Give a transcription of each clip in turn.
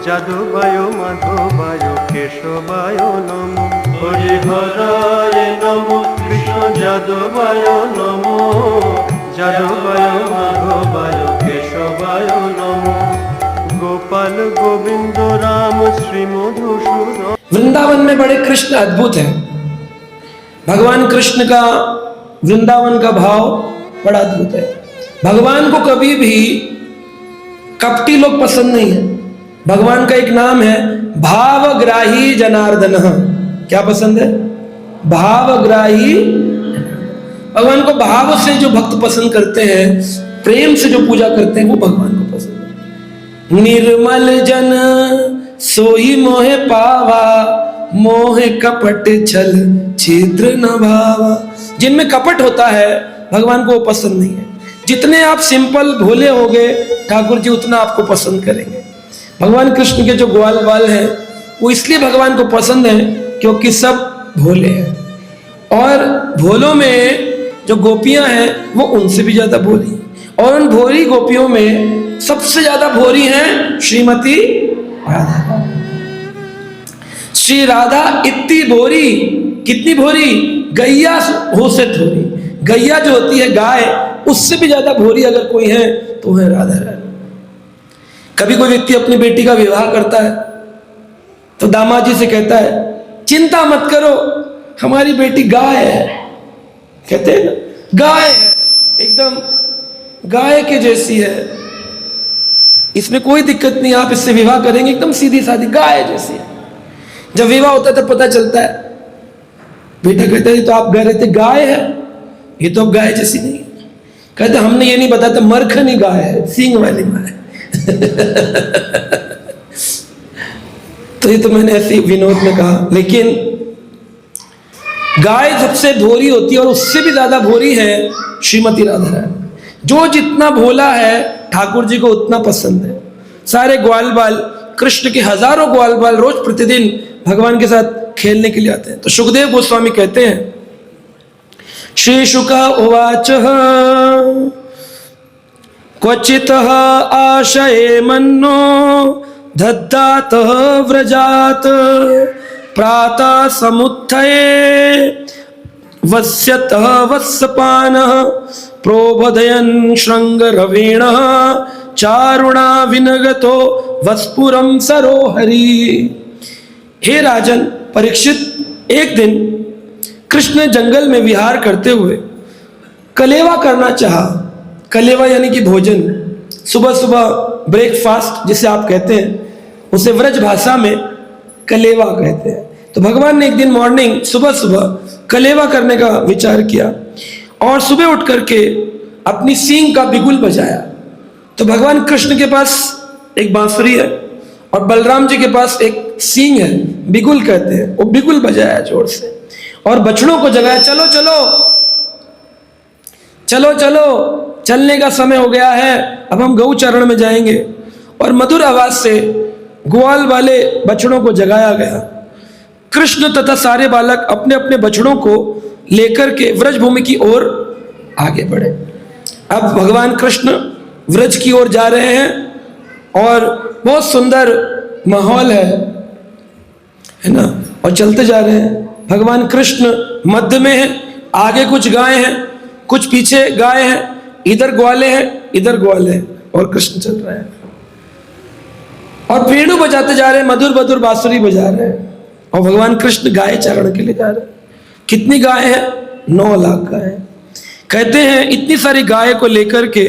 যাদবায় মাধবায় কেশবায় নমো, হরি হরায় নমো, কৃষ্ণ যাদবায় নমো, যাদবায় মাধবায় কেশবায় নমো, गोपाल गोविंद राम श्री मधुसूदन। वृंदावन में बड़े कृष्ण अद्भुत हैं। भगवान कृष्ण का वृंदावन का भाव बड़ा अद्भुत है। भगवान को कभी भी कपटी लोग पसंद नहीं है। भगवान का एक नाम है भावग्राही जनार्दन। क्या पसंद है? भावग्राही। भगवान को भाव से जो भक्त पसंद करते हैं, प्रेम से जो पूजा करते हैं, वो भगवान को पसंद है। निर्मल जन सोई मोहे पावा, मोहे कपट छल छिद्र न भावा। जिनमें कपट होता है भगवान को वो पसंद नहीं है। जितने आप सिंपल भोले होगे ठाकुर जी उतना आपको पसंद करेंगे। भगवान कृष्ण के जो ग्वाल बाल हैं वो इसलिए भगवान को पसंद है क्योंकि सब भोले हैं, और भोलों में जो गोपियां हैं वो उनसे भी ज्यादा भोली हैं। और उन भोरी गोपियों में सबसे ज्यादा भोरी हैं श्रीमती राधा। श्री राधा इतनी भोरी, कितनी भोरी? गैया हो से थोड़ी। गैया जो होती है गाय, उससे भी ज्यादा भोरी अगर कोई है तो है राधा रानी। कभी कोई व्यक्ति अपनी बेटी का विवाह करता है तो दामाद जी से कहता है चिंता मत करो, हमारी बेटी गाय है। कहते हैं ना, गाय है, एकदम गाय के जैसी है, इसमें कोई दिक्कत नहीं, आप इससे विवाह करेंगे एकदम सीधी सादी गाय जैसी है। जब विवाह होता है तो पता चलता है, बेटा कहता है तो आप कह रहे थे गाय है, ये तो अब गाय जैसी नहीं है। कहते हमने ये नहीं बताया, मरखनी गाय है, सींग वाली गाय। तो ये तो मैंने ऐसे विनोद में कहा, लेकिन गाय सबसे भोरी होती है और उससे भी ज्यादा भोरी है श्रीमती राधा रानी। जो जितना भोला है ठाकुर जी को उतना पसंद है। सारे ग्वाल बाल, कृष्ण के हजारों ग्वाल बाल रोज प्रतिदिन भगवान के साथ खेलने के लिए आते हैं। तो सुखदेव गोस्वामी कहते हैं, श्री शुक उवाच क्वचित आशये मन्नो दद्दात व्रजात, प्रातः समुत्थये वस्यतः वत्सपानः, प्रोबधयन् शृंगरवीणः, चारुणा विनगतो वस्पुरम सरोहरी। हे राजन परीक्षित, एक दिन कृष्ण जंगल में विहार करते हुए कलेवा करना चाहा। कलेवा यानी कि भोजन, सुबह सुबह ब्रेकफास्ट जिसे आप कहते हैं, उसे व्रज भाषा में कलेवा कहते हैं। तो भगवान ने एक दिन मॉर्निंग सुबह सुबह कलेवा करने का विचार किया और सुबह उठ करके अपनी सींग का बिगुल बजाया। तो भगवान कृष्ण के पास एक बांसुरी है और बलराम जी के पास एक सींग है, बिगुल कहते हैं। वो बिगुल बजाया जोर से और बछड़ों को जगाया, चलो चलो चलो चलो, चलने का समय हो गया है, अब हम गौ चरण में जाएंगे। और मधुर आवाज से ग्वाल वाले बछड़ों को जगाया गया। कृष्ण तथा सारे बालक अपने अपने बछड़ों को लेकर के व्रज भूमि की ओर आगे बढ़े। अब भगवान कृष्ण व्रज की ओर जा रहे हैं और बहुत सुंदर माहौल है ना, और चलते जा रहे हैं। भगवान कृष्ण मध्य में है, आगे कुछ गाय हैं, कुछ पीछे गाय हैं, इधर ग्वाले हैं, इधर ग्वाले हैं, और कृष्ण चल रहे हैं और वेणु बजाते जा रहे हैं, मधुर मधुर बांसुरी बजा रहे हैं। और भगवान कृष्ण गाय चारण के लिए जा रहे हैं। कितनी गाय है? 9 लाख गाय। कहते हैं इतनी सारी गाय को लेकर के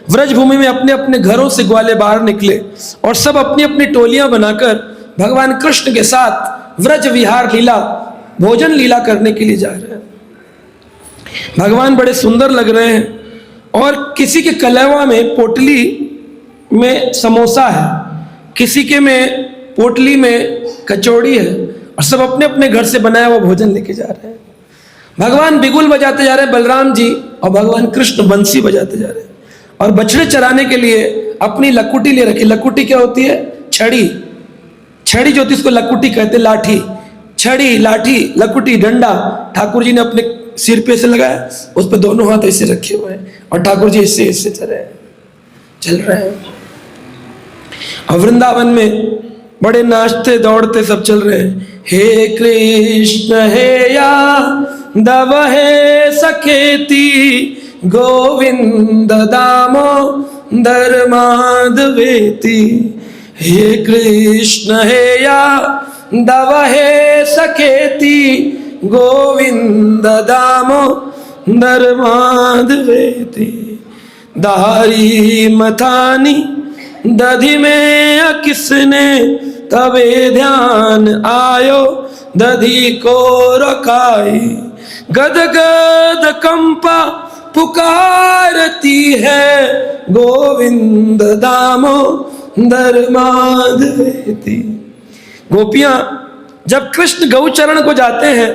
व्रज भूमि में अपने अपने घरों से ग्वाले बाहर निकले और सब अपनी अपनी टोलियां बनाकर भगवान कृष्ण के साथ व्रज विहार लीला, भोजन लीला करने के लिए जा रहे हैं। भगवान बड़े सुंदर लग रहे हैं और किसी के कलेवा में पोटली में समोसा है, किसी के में पोटली में कचौड़ी है, और सब अपने अपने घर से बनाया हुआ भोजन लेके जा रहे हैं। भगवान बिगुल बजाते जा रहे हैं, बलराम जी, और भगवान कृष्ण बंसी बजाते जा रहे हैं। और बछड़े चराने के लिए अपनी लकुटी ले रखी। लकुटी क्या होती है? छड़ी। छड़ी जो होती है उसको लकुटी कहते, लाठी। छड़ी, लाठी, लकुटी, डंडा ठाकुर जी ने अपने सिर पे से लगाया, उस पर दोनों हाथ ऐसे रखे हुए हैं और ठाकुर जी इससे चल रहे हैं। और वृंदावन में बड़े नाचते दौड़ते सब चल रहे हैं। हे कृष्ण हे यादव हे सखेती, गोविंद दामोदर माधवेती। हे कृष्ण हे यादव हे सखेती, गोविंद दामोदर माधवेती। दारी मथानी दधि में किसने, तबे ध्यान आयो दधि को रखाई। गद गद कंपा पुकारती है, गोविंद दामोदर माधवेती। गोपियां जब कृष्ण गौचरण को जाते हैं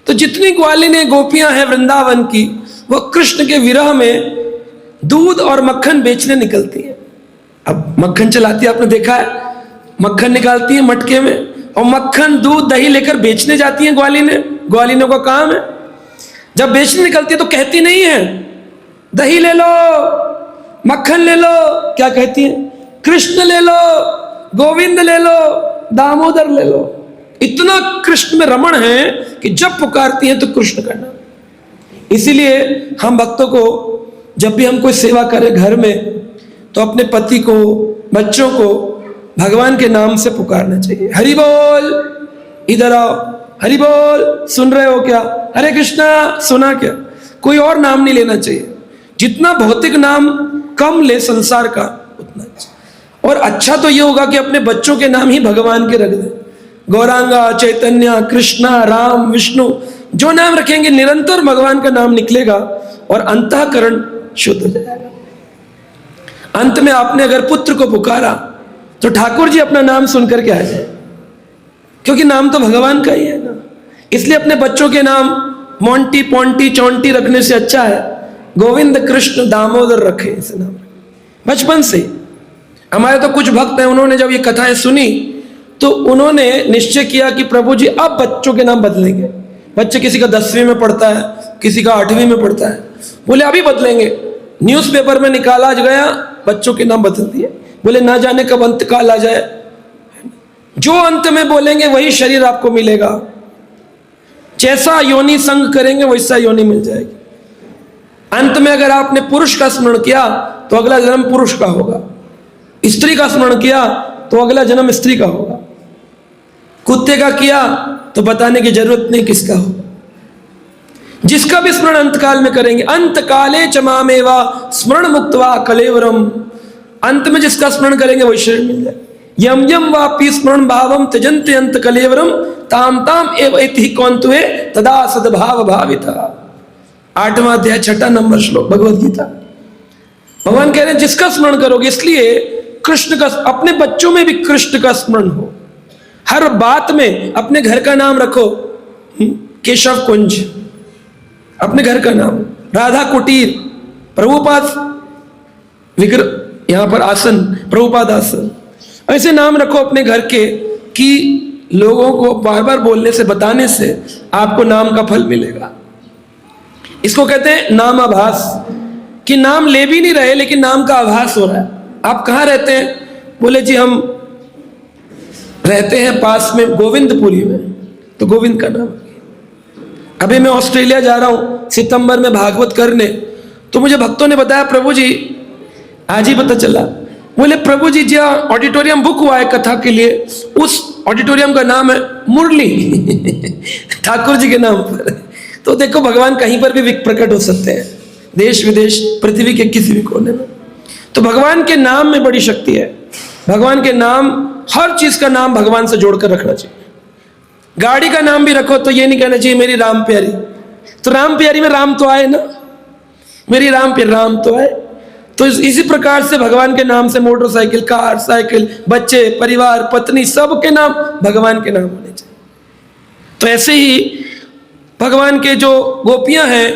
तो जितनी ग्वालिनी गोपियां हैं वृंदावन की, वो कृष्ण के विरह में दूध और मक्खन बेचने निकलती है। अब मक्खन चलाती है, आपने देखा है, मक्खन निकालती है मटके में और मक्खन दूध दही लेकर बेचने जाती है ग्वालिनों का काम है। जब बेचने निकलती है तो कहती नहीं है दही ले लो, मक्खन ले लो, क्या कहती है? कृष्ण ले लो, गोविंद ले लो, दामोदर ले लो। इतना कृष्ण में रमण है कि जब पुकारती है तो कृष्ण का नाम। इसीलिए हम भक्तों को जब भी हम कोई सेवा करें घर में, तो अपने पति को, बच्चों को भगवान के नाम से पुकारना चाहिए। हरि बोल, इधर आओ, हरि बोल, सुन रहे हो क्या? हरे कृष्णा, सुना क्या? कोई और नाम नहीं लेना चाहिए। जितना भौतिक नाम कम ले संसार का, उतना अच्छा। और अच्छा तो ये होगा कि अपने बच्चों के नाम ही भगवान के रख दें। गौरांगा, चैतन्य, कृष्णा, राम, विष्णु, जो नाम रखेंगे निरंतर भगवान का नाम निकलेगा और अंतःकरण शुद्ध हो जाएगा। अंत में आपने अगर पुत्र को पुकारा तो ठाकुर जी अपना नाम सुनकर के आ जाए, क्योंकि नाम तो भगवान का ही है ना। इसलिए अपने बच्चों के नाम मोंटी, पोंटी, चौंटी रखने से अच्छा है गोविंद, कृष्ण, दामोदर रखे इसे नाम। बचपन से हमारे तो कुछ भक्त हैं, उन्होंने जब ये कथाएं सुनी तो उन्होंने निश्चय किया कि प्रभु जी अब बच्चों के नाम बदलेंगे। बच्चे किसी का 10वीं में पढ़ता है, किसी का 8वीं में पढ़ता है, बोले अभी बदलेंगे। न्यूज़पेपर में निकाला गया, बच्चों के नाम बदल दिए। बोले ना जाने कब अंत काल आ जाए, जो अंत में बोलेंगे वही शरीर आपको मिलेगा। जैसा योनि संग करेंगे वैसा योनि मिल जाएगी। अंत में अगर आपने पुरुष का स्मरण किया तो अगला जन्म पुरुष का होगा, स्त्री का स्मरण किया तो अगला जन्म स्त्री का होगा, कुत्ते का किया तो बताने की जरूरत नहीं किसका होगा। जिसका भी स्मरण अंत काल में करेंगे, अंत काले च मामेवा स्मरण मुक्त्वा कलेवरम, अंत में जिसका स्मरण करेंगे वही शरीर मिल जाए। यम यम वापि स्मरण भावम त्यजन्ते अंत कलेवरम, ताम ताम एव इति कौन्तुवे तदा सद्भाव भाविता। 8वां अध्याय 6 नंबर श्लोक भगवद गीता। भगवान कह रहे हैं जिसका स्मरण करोगे, इसलिए कृष्ण का, अपने बच्चों में भी कृष्ण का स्मरण हो। हर बात में अपने घर का नाम रखो, केशव कुंज अपने घर का नाम, राधा कुटीर, प्रभुपाद विग्रह, यहां पर आसन, प्रभुपाद आसन, ऐसे नाम रखो अपने घर के कि लोगों को बार बार बोलने से, बताने से आपको नाम का फल मिलेगा। इसको कहते हैं नाम आभास, कि नाम ले भी नहीं रहे लेकिन नाम का आभास हो रहा है। आप कहाँ रहते हैं? बोले जी हम रहते हैं पास में गोविंदपुरी में, तो गोविंद का नाम। अभी मैं ऑस्ट्रेलिया जा रहा हूं सितंबर में भागवत करने, तो मुझे भक्तों ने बताया प्रभु जी, आज ही पता चला, बोले प्रभु जी जहाँ ऑडिटोरियम बुक हुआ है कथा के लिए, उस ऑडिटोरियम का नाम है मुरली ठाकुर जी के नाम पर। तो देखो भगवान कहीं पर भी प्रकट हो सकते हैं, देश विदेश, पृथ्वी के किसी भी कोने में। तो भगवान के नाम में बड़ी शक्ति है। भगवान के नाम, हर चीज का नाम भगवान से जोड़कर रखना चाहिए। गाड़ी का नाम भी रखो तो ये नहीं कहना चाहिए मेरी राम प्यारी, तो राम प्यारी में राम तो आए ना, मेरी राम प्यारी राम तो आए। तो इसी प्रकार से भगवान के नाम से मोटरसाइकिल, कार, साइकिल, बच्चे, परिवार, पत्नी, सबके नाम भगवान के नाम होने चाहिए। तो ऐसे ही भगवान के जो गोपियां हैं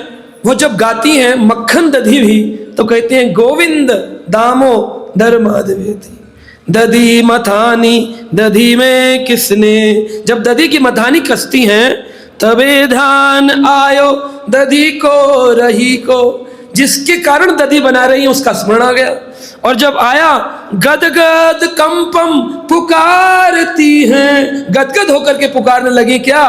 वो जब गाती हैं मक्खन दधी भी, तो कहते हैं गोविंद दामोदर माधवेति। दधी मथानी दधी में किसने, जब दधी की मथानी कसती हैं तबे ध्यान आयो दधी को रही को, जिसके कारण दधी बना रही है उसका स्मरण आ गया। और जब आया गदगद कंपम पुकारती हैं, गदगद होकर के पुकारने लगी क्या?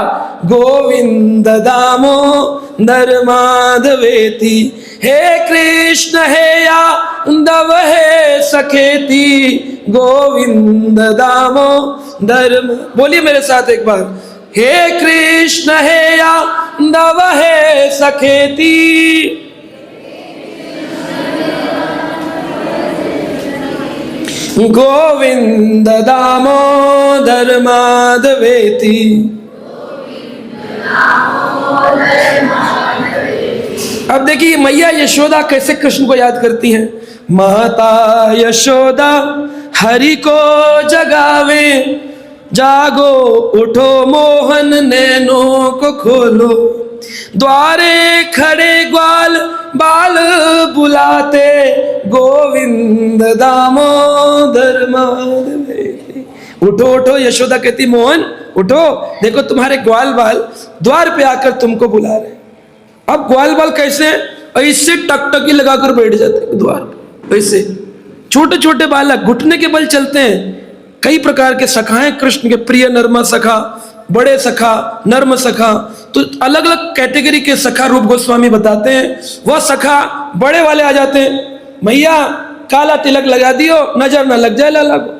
गोविंद दामोदर माधवेति, हे कृष्ण हे यादव हे सखेति, गोविंद दामोदर। बोलिए मेरे साथ एक बार, हे कृष्ण हे यादव हे सखेति, गोविंद दामोदर माधवेति। अब देखिए मैया यशोदा कैसे कृष्ण को याद करती हैं। माता यशोदा हरि को जगावे, जागो उठो मोहन नैनों को खोलो, द्वारे खड़े ग्वाल बाल बुलाते, गोविंद दामोदर माधवेति। उठो उठो, यशोदा कहती मोहन उठो, देखो तुम्हारे ग्वाल बाल द्वार पे आकर तुमको बुला रहे। अब ग्वाल बाल कैसे? ऐसे टकटकी लगाकर बैठ जाते द्वार पे, ऐसे छोटे छोटे बालक घुटने के बल चलते हैं। कई प्रकार के सखा हैं कृष्ण के, प्रिय नरमा सखा, बड़े सखा, नर्म सखा, तो अलग अलग कैटेगरी के सखा रूप गोस्वामी बताते हैं। वह सखा बड़े वाले आ जाते हैं, मैया काला तिलक लगा दियो, नजर ना लग जाए लाला को।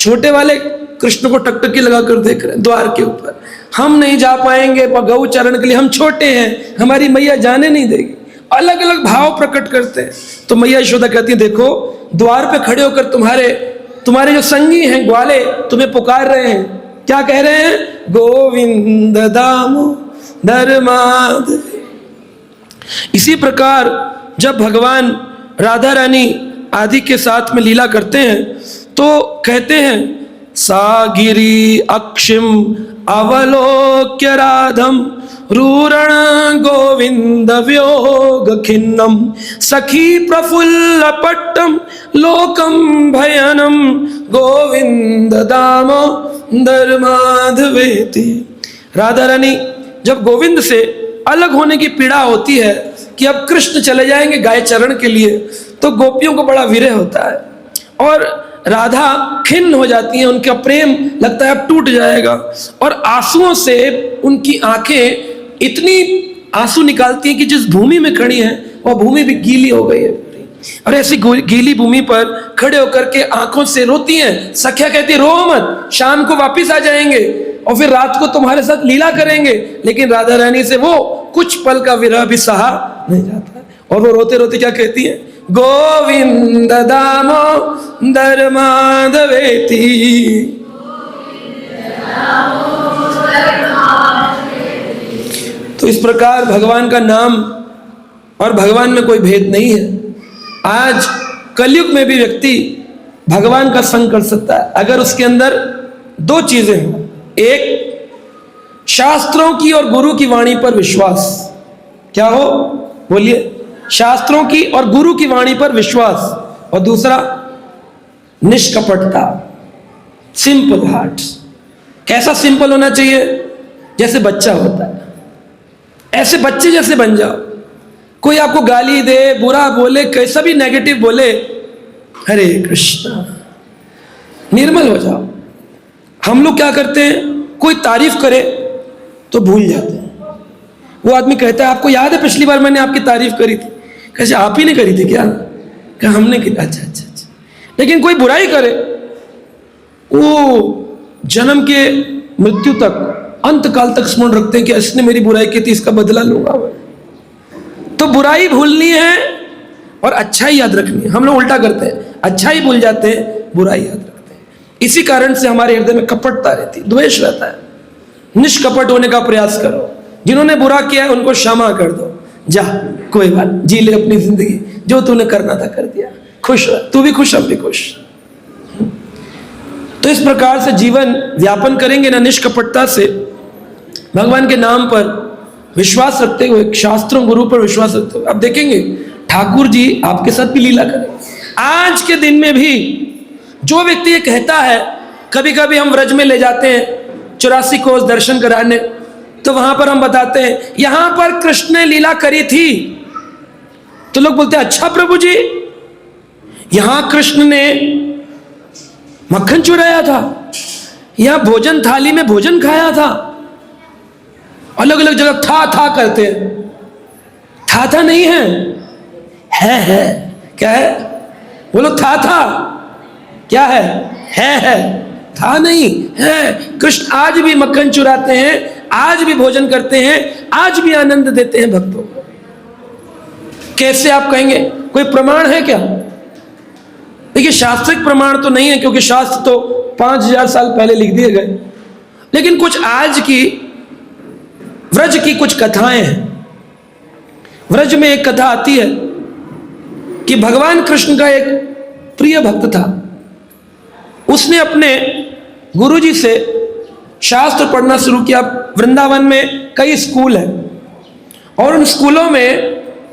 छोटे वाले कृष्ण को टकटकी लगाकर देख रहे हैं द्वार के ऊपर, हम नहीं जा पाएंगे गौ चरण के लिए, हम छोटे हैं, हमारी मैया जाने नहीं देगी। अलग अलग भाव प्रकट करते हैं। तो मैया यशोदा कहती है देखो द्वार पे खड़े होकर तुम्हारे जो संगी हैं ग्वाले तुम्हें पुकार रहे हैं। क्या कह रहे हैं? गोविंद दामोदर माधव। इसी प्रकार जब भगवान राधा रानी आदि के साथ में लीला करते हैं तो कहते हैं सागिरी अक्षिम अवलोक्य राधम रूरण गोविंद व्योग खिन्नम सखी प्रफुल्ल पट्टम लोकम भयनम गोविंद दामोदर माधवेति। राधा रानी जब गोविंद से अलग होने की पीड़ा होती है कि अब कृष्ण चले जाएंगे गाय चरण के लिए, तो गोपियों को बड़ा विरह होता है और राधा खिन्न हो जाती हैं, उनका प्रेम लगता है अब टूट जाएगा और आंसुओं से उनकी आंखें इतनी आंसू निकालती हैं कि जिस भूमि में खड़ी हैं वह भूमि भी गीली हो गई है और ऐसी गीली भूमि पर खड़े होकर के आंखों से रोती हैं। सखिया कहती रो मत, शाम को वापिस आ जाएंगे और फिर रात को तुम्हारे साथ लीला करेंगे। लेकिन राधा रानी से वो कुछ पल का विरह भी सहा नहीं जाता और वो रोते रोते क्या कहती है? गोविंद दामोदर माधवेति। तो इस प्रकार भगवान का नाम और भगवान में कोई भेद नहीं है। आज कलयुग में भी व्यक्ति भगवान का संग कर सकता है अगर उसके अंदर दो चीजें हों। एक, शास्त्रों की और गुरु की वाणी पर विश्वास। क्या हो? बोलिए। शास्त्रों की और गुरु की वाणी पर विश्वास। और दूसरा, निष्कपटता, सिंपल हार्ट। कैसा सिंपल होना चाहिए? जैसे बच्चा होता है, ऐसे बच्चे जैसे बन जाओ। कोई आपको गाली दे, बुरा बोले, कैसा भी नेगेटिव बोले, हरे कृष्णा, निर्मल हो जाओ। हम लोग क्या करते हैं, कोई तारीफ करे तो भूल जाते हैं। वो आदमी कहता है आपको याद है पिछली बार मैंने आपकी तारीफ करी थी? कैसे आप ही नहीं करी थी क्या? क्या हमने की? अच्छा अच्छा अच्छा। लेकिन कोई बुराई करे, वो जन्म के मृत्यु तक, अंत काल तक स्मरण रखते हैं कि इसने मेरी बुराई की थी, इसका बदला लूंगा। तो बुराई भूलनी है और अच्छाई याद रखनी है। हम लोग उल्टा करते हैं, अच्छाई भूल जाते हैं, बुराई याद रखते हैं। इसी कारण से हमारे हृदय में कपटता रहती, द्वेष रहता है। निष्कपट होने का प्रयास करो। जिन्होंने बुरा किया है उनको क्षमा कर दो, जा कोई बात, जी ले अपनी जिंदगी, जो तूने करना था कर दिया, खुश रह, तू भी खुश, हम भी खुश। तो इस प्रकार से जीवन व्यापन करेंगे ना निष्कपटता से, भगवान के नाम पर विश्वास रखते हुए, शास्त्रों गुरु पर विश्वास रखते हुए। अब देखेंगे ठाकुर जी आपके साथ भी लीला करें। आज के दिन में भी जो व्यक्ति ये कहता है, कभी कभी हम व्रज में ले जाते हैं 84 कोस दर्शन कराने, तो वहां पर हम बताते हैं यहां पर कृष्ण ने लीला करी थी। तो लोग बोलते हैं अच्छा प्रभु जी, यहां कृष्ण ने मक्खन चुराया था, यहां भोजन थाली में भोजन खाया था। अलग अलग जगह था करते हैं, था नहीं है। क्या है? बोलो था क्या है था नहीं है। कृष्ण आज भी मक्खन चुराते हैं, आज भी भोजन करते हैं, आज भी आनंद देते हैं भक्तों को। कैसे आप कहेंगे? कोई प्रमाण है क्या? देखिए, शास्त्रिक प्रमाण तो नहीं है, क्योंकि शास्त्र तो 5000 साल पहले लिख दिए गए। लेकिन कुछ आज की व्रज की कुछ कथाएं हैं। व्रज में एक कथा आती है कि भगवान कृष्ण का एक प्रिय भक्त था। उसने अपने गुरुजी से शास्त्र पढ़ना शुरू किया। वृंदावन में कई स्कूल हैं और उन स्कूलों में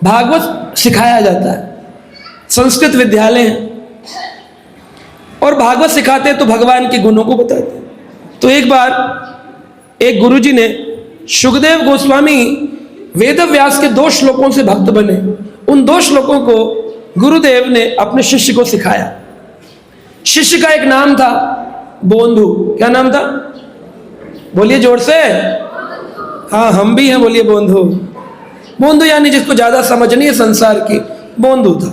भागवत सिखाया जाता है, संस्कृत विद्यालय हैं और भागवत सिखाते हैं तो भगवान के गुणों को बताते हैं। तो एक बार एक गुरुजी ने, शुकदेव गोस्वामी वेदव्यास के 2 श्लोकों से भक्त बने, उन 2 श्लोकों को गुरुदेव ने अपने शिष्य को सिखाया। शिष्य का एक नाम था बोंधु। क्या नाम था? बोलिए जोर से। हाँ, हम भी हैं, बोलिए बोंधु। बोंधु यानी जिसको ज्यादा समझ नहीं है संसार की, बोंधु था।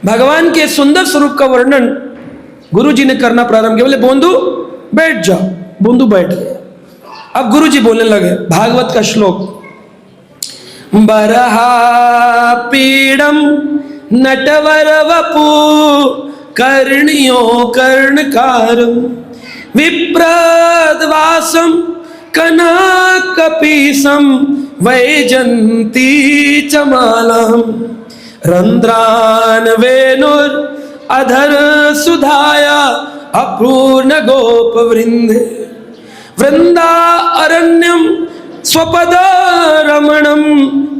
भगवान के सुंदर स्वरूप का वर्णन गुरुजी ने करना प्रारंभ किया। बोले बोंधु बैठ जाओ। बोंधु बैठ गया। अब गुरुजी बोलने लगे भागवत का श्लोक। बरहा पीड़म नटवर वपु कर्णियो कर्णकारम विप्रद्वासम कनकपीसम वैजंती चमालम रंध्रान वेणुर अधर सुधाया अपूर्ण गोप वृंदे वृंदा अरण्यम स्वपद रमणम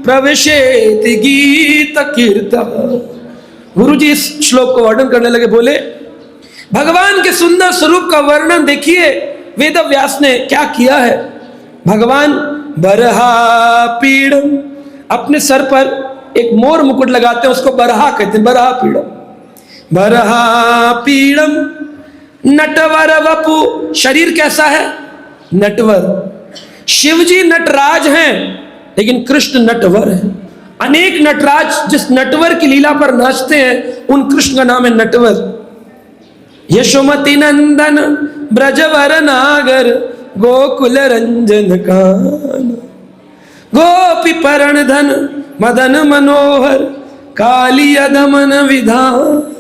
प्रविशेति गीत कीर्तन। गुरुजी इस श्लोक को वर्णन करने लगे। बोले भगवान के सुंदर स्वरूप का वर्णन देखिए वेदव्यास ने क्या किया है। भगवान बरहा पीड़म, अपने सर पर एक मोर मुकुट लगाते हैं, उसको बरहा कहते हैं, बरहा पीड़म। बरहा पीड़म नटवर वपु, शरीर कैसा है? नटवर। शिवजी नटराज हैं लेकिन कृष्ण नटवर है। अनेक नटराज जिस नटवर की लीला पर नाचते हैं उन कृष्ण का नाम है नटवर। यशोमती नंदन ब्रजवर नागर गोकुल रंजन कान गोपी परण धन मदन मनोहर कालिया दमन विधान।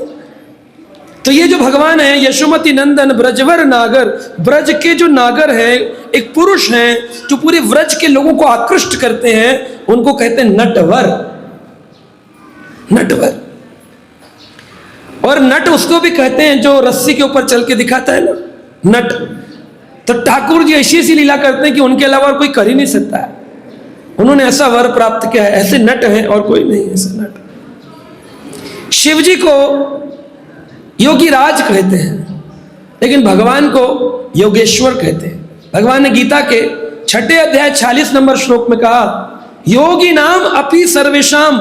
तो ये जो भगवान है यशोमती नंदन ब्रजवर नागर, ब्रज के जो नागर हैं एक पुरुष हैं जो पूरे व्रज के लोगों को आकृष्ट करते हैं, उनको कहते हैं नटवर। नटवर। और नट उसको भी कहते हैं जो रस्सी के ऊपर चल के दिखाता है ना, नट। तो ठाकुर जी ऐसी ऐसी लीला करते हैं कि उनके अलावा कोई कर ही नहीं सकता है। उन्होंने ऐसा वर प्राप्त किया है, ऐसे नट हैं और कोई नहीं ऐसा नट। शिव जी को योगी राज कहते हैं लेकिन भगवान को योगेश्वर कहते हैं। भगवान ने गीता के 6 अध्याय 46 नंबर श्लोक में कहा, योगी नाम अपि सर्वेशाम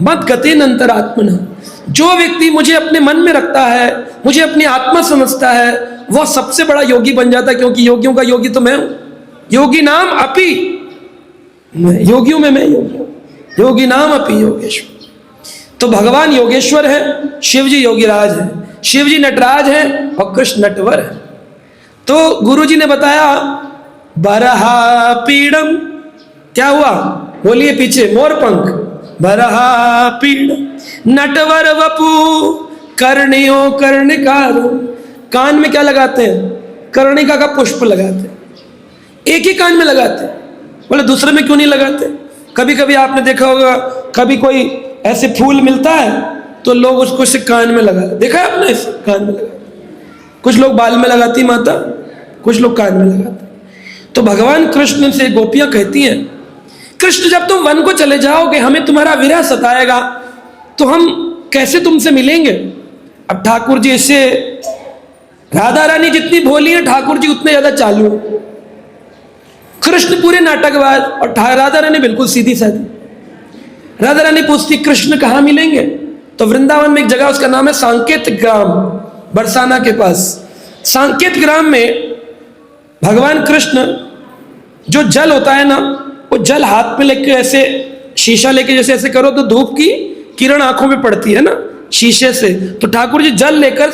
मत गतेन अंतरात्मना। जो व्यक्ति मुझे अपने मन में रखता है, मुझे अपनी आत्मा समझता है, वह सबसे बड़ा योगी बन जाता है, क्योंकि योगियों का योगी तो मैं हूं। योगी नाम अपि, योगियों में मैं योगी हूं। योगी नाम अपि योगेश्वर। तो भगवान योगेश्वर है, शिव जी योगीराज है, शिव जी नटराज है और कृष्ण नटवर है। तो गुरुजी ने बताया बरहा पीड़म, क्या हुआ? बोलिए पीछे, मोरपंख। बरहा पीड़म नटवर वपु कर्णियो कर्णिकार। कान में क्या लगाते हैं? कर्णिका का पुष्प लगाते हैं। एक ही कान में लगाते हैं, बोले दूसरे में क्यों नहीं लगाते? कभी कभी आपने देखा होगा, कभी कोई ऐसे फूल मिलता है तो लोग उसको इसे कान में लगा, देखा है आपने? इसे कान में लगा, कुछ लोग बाल में लगाती माता, कुछ लोग कान में लगाते। तो भगवान कृष्ण से गोपियां कहती हैं, कृष्ण जब तुम वन को चले जाओगे हमें तुम्हारा विरह सताएगा, तो हम कैसे तुमसे मिलेंगे? अब ठाकुर जी इससे, राधा रानी जितनी भोली है ठाकुर जी उतने ज्यादा चालू है। कृष्ण पूरे नाटकबाज और राधा रानी बिल्कुल सीधी साधी। राधा रानी पूछती कृष्ण कहाँ मिलेंगे? तो वृंदावन में एक जगह उसका नाम है सांकेत ग्राम, बरसाना के पास। सांकेत ग्राम में भगवान कृष्ण जो जल होता है ना, वो जल हाथ में लेके ऐसे शीशा लेके जैसे ऐसे करो तो धूप की किरण आंखों में पड़ती है ना शीशे से, तो ठाकुर जी जल लेकर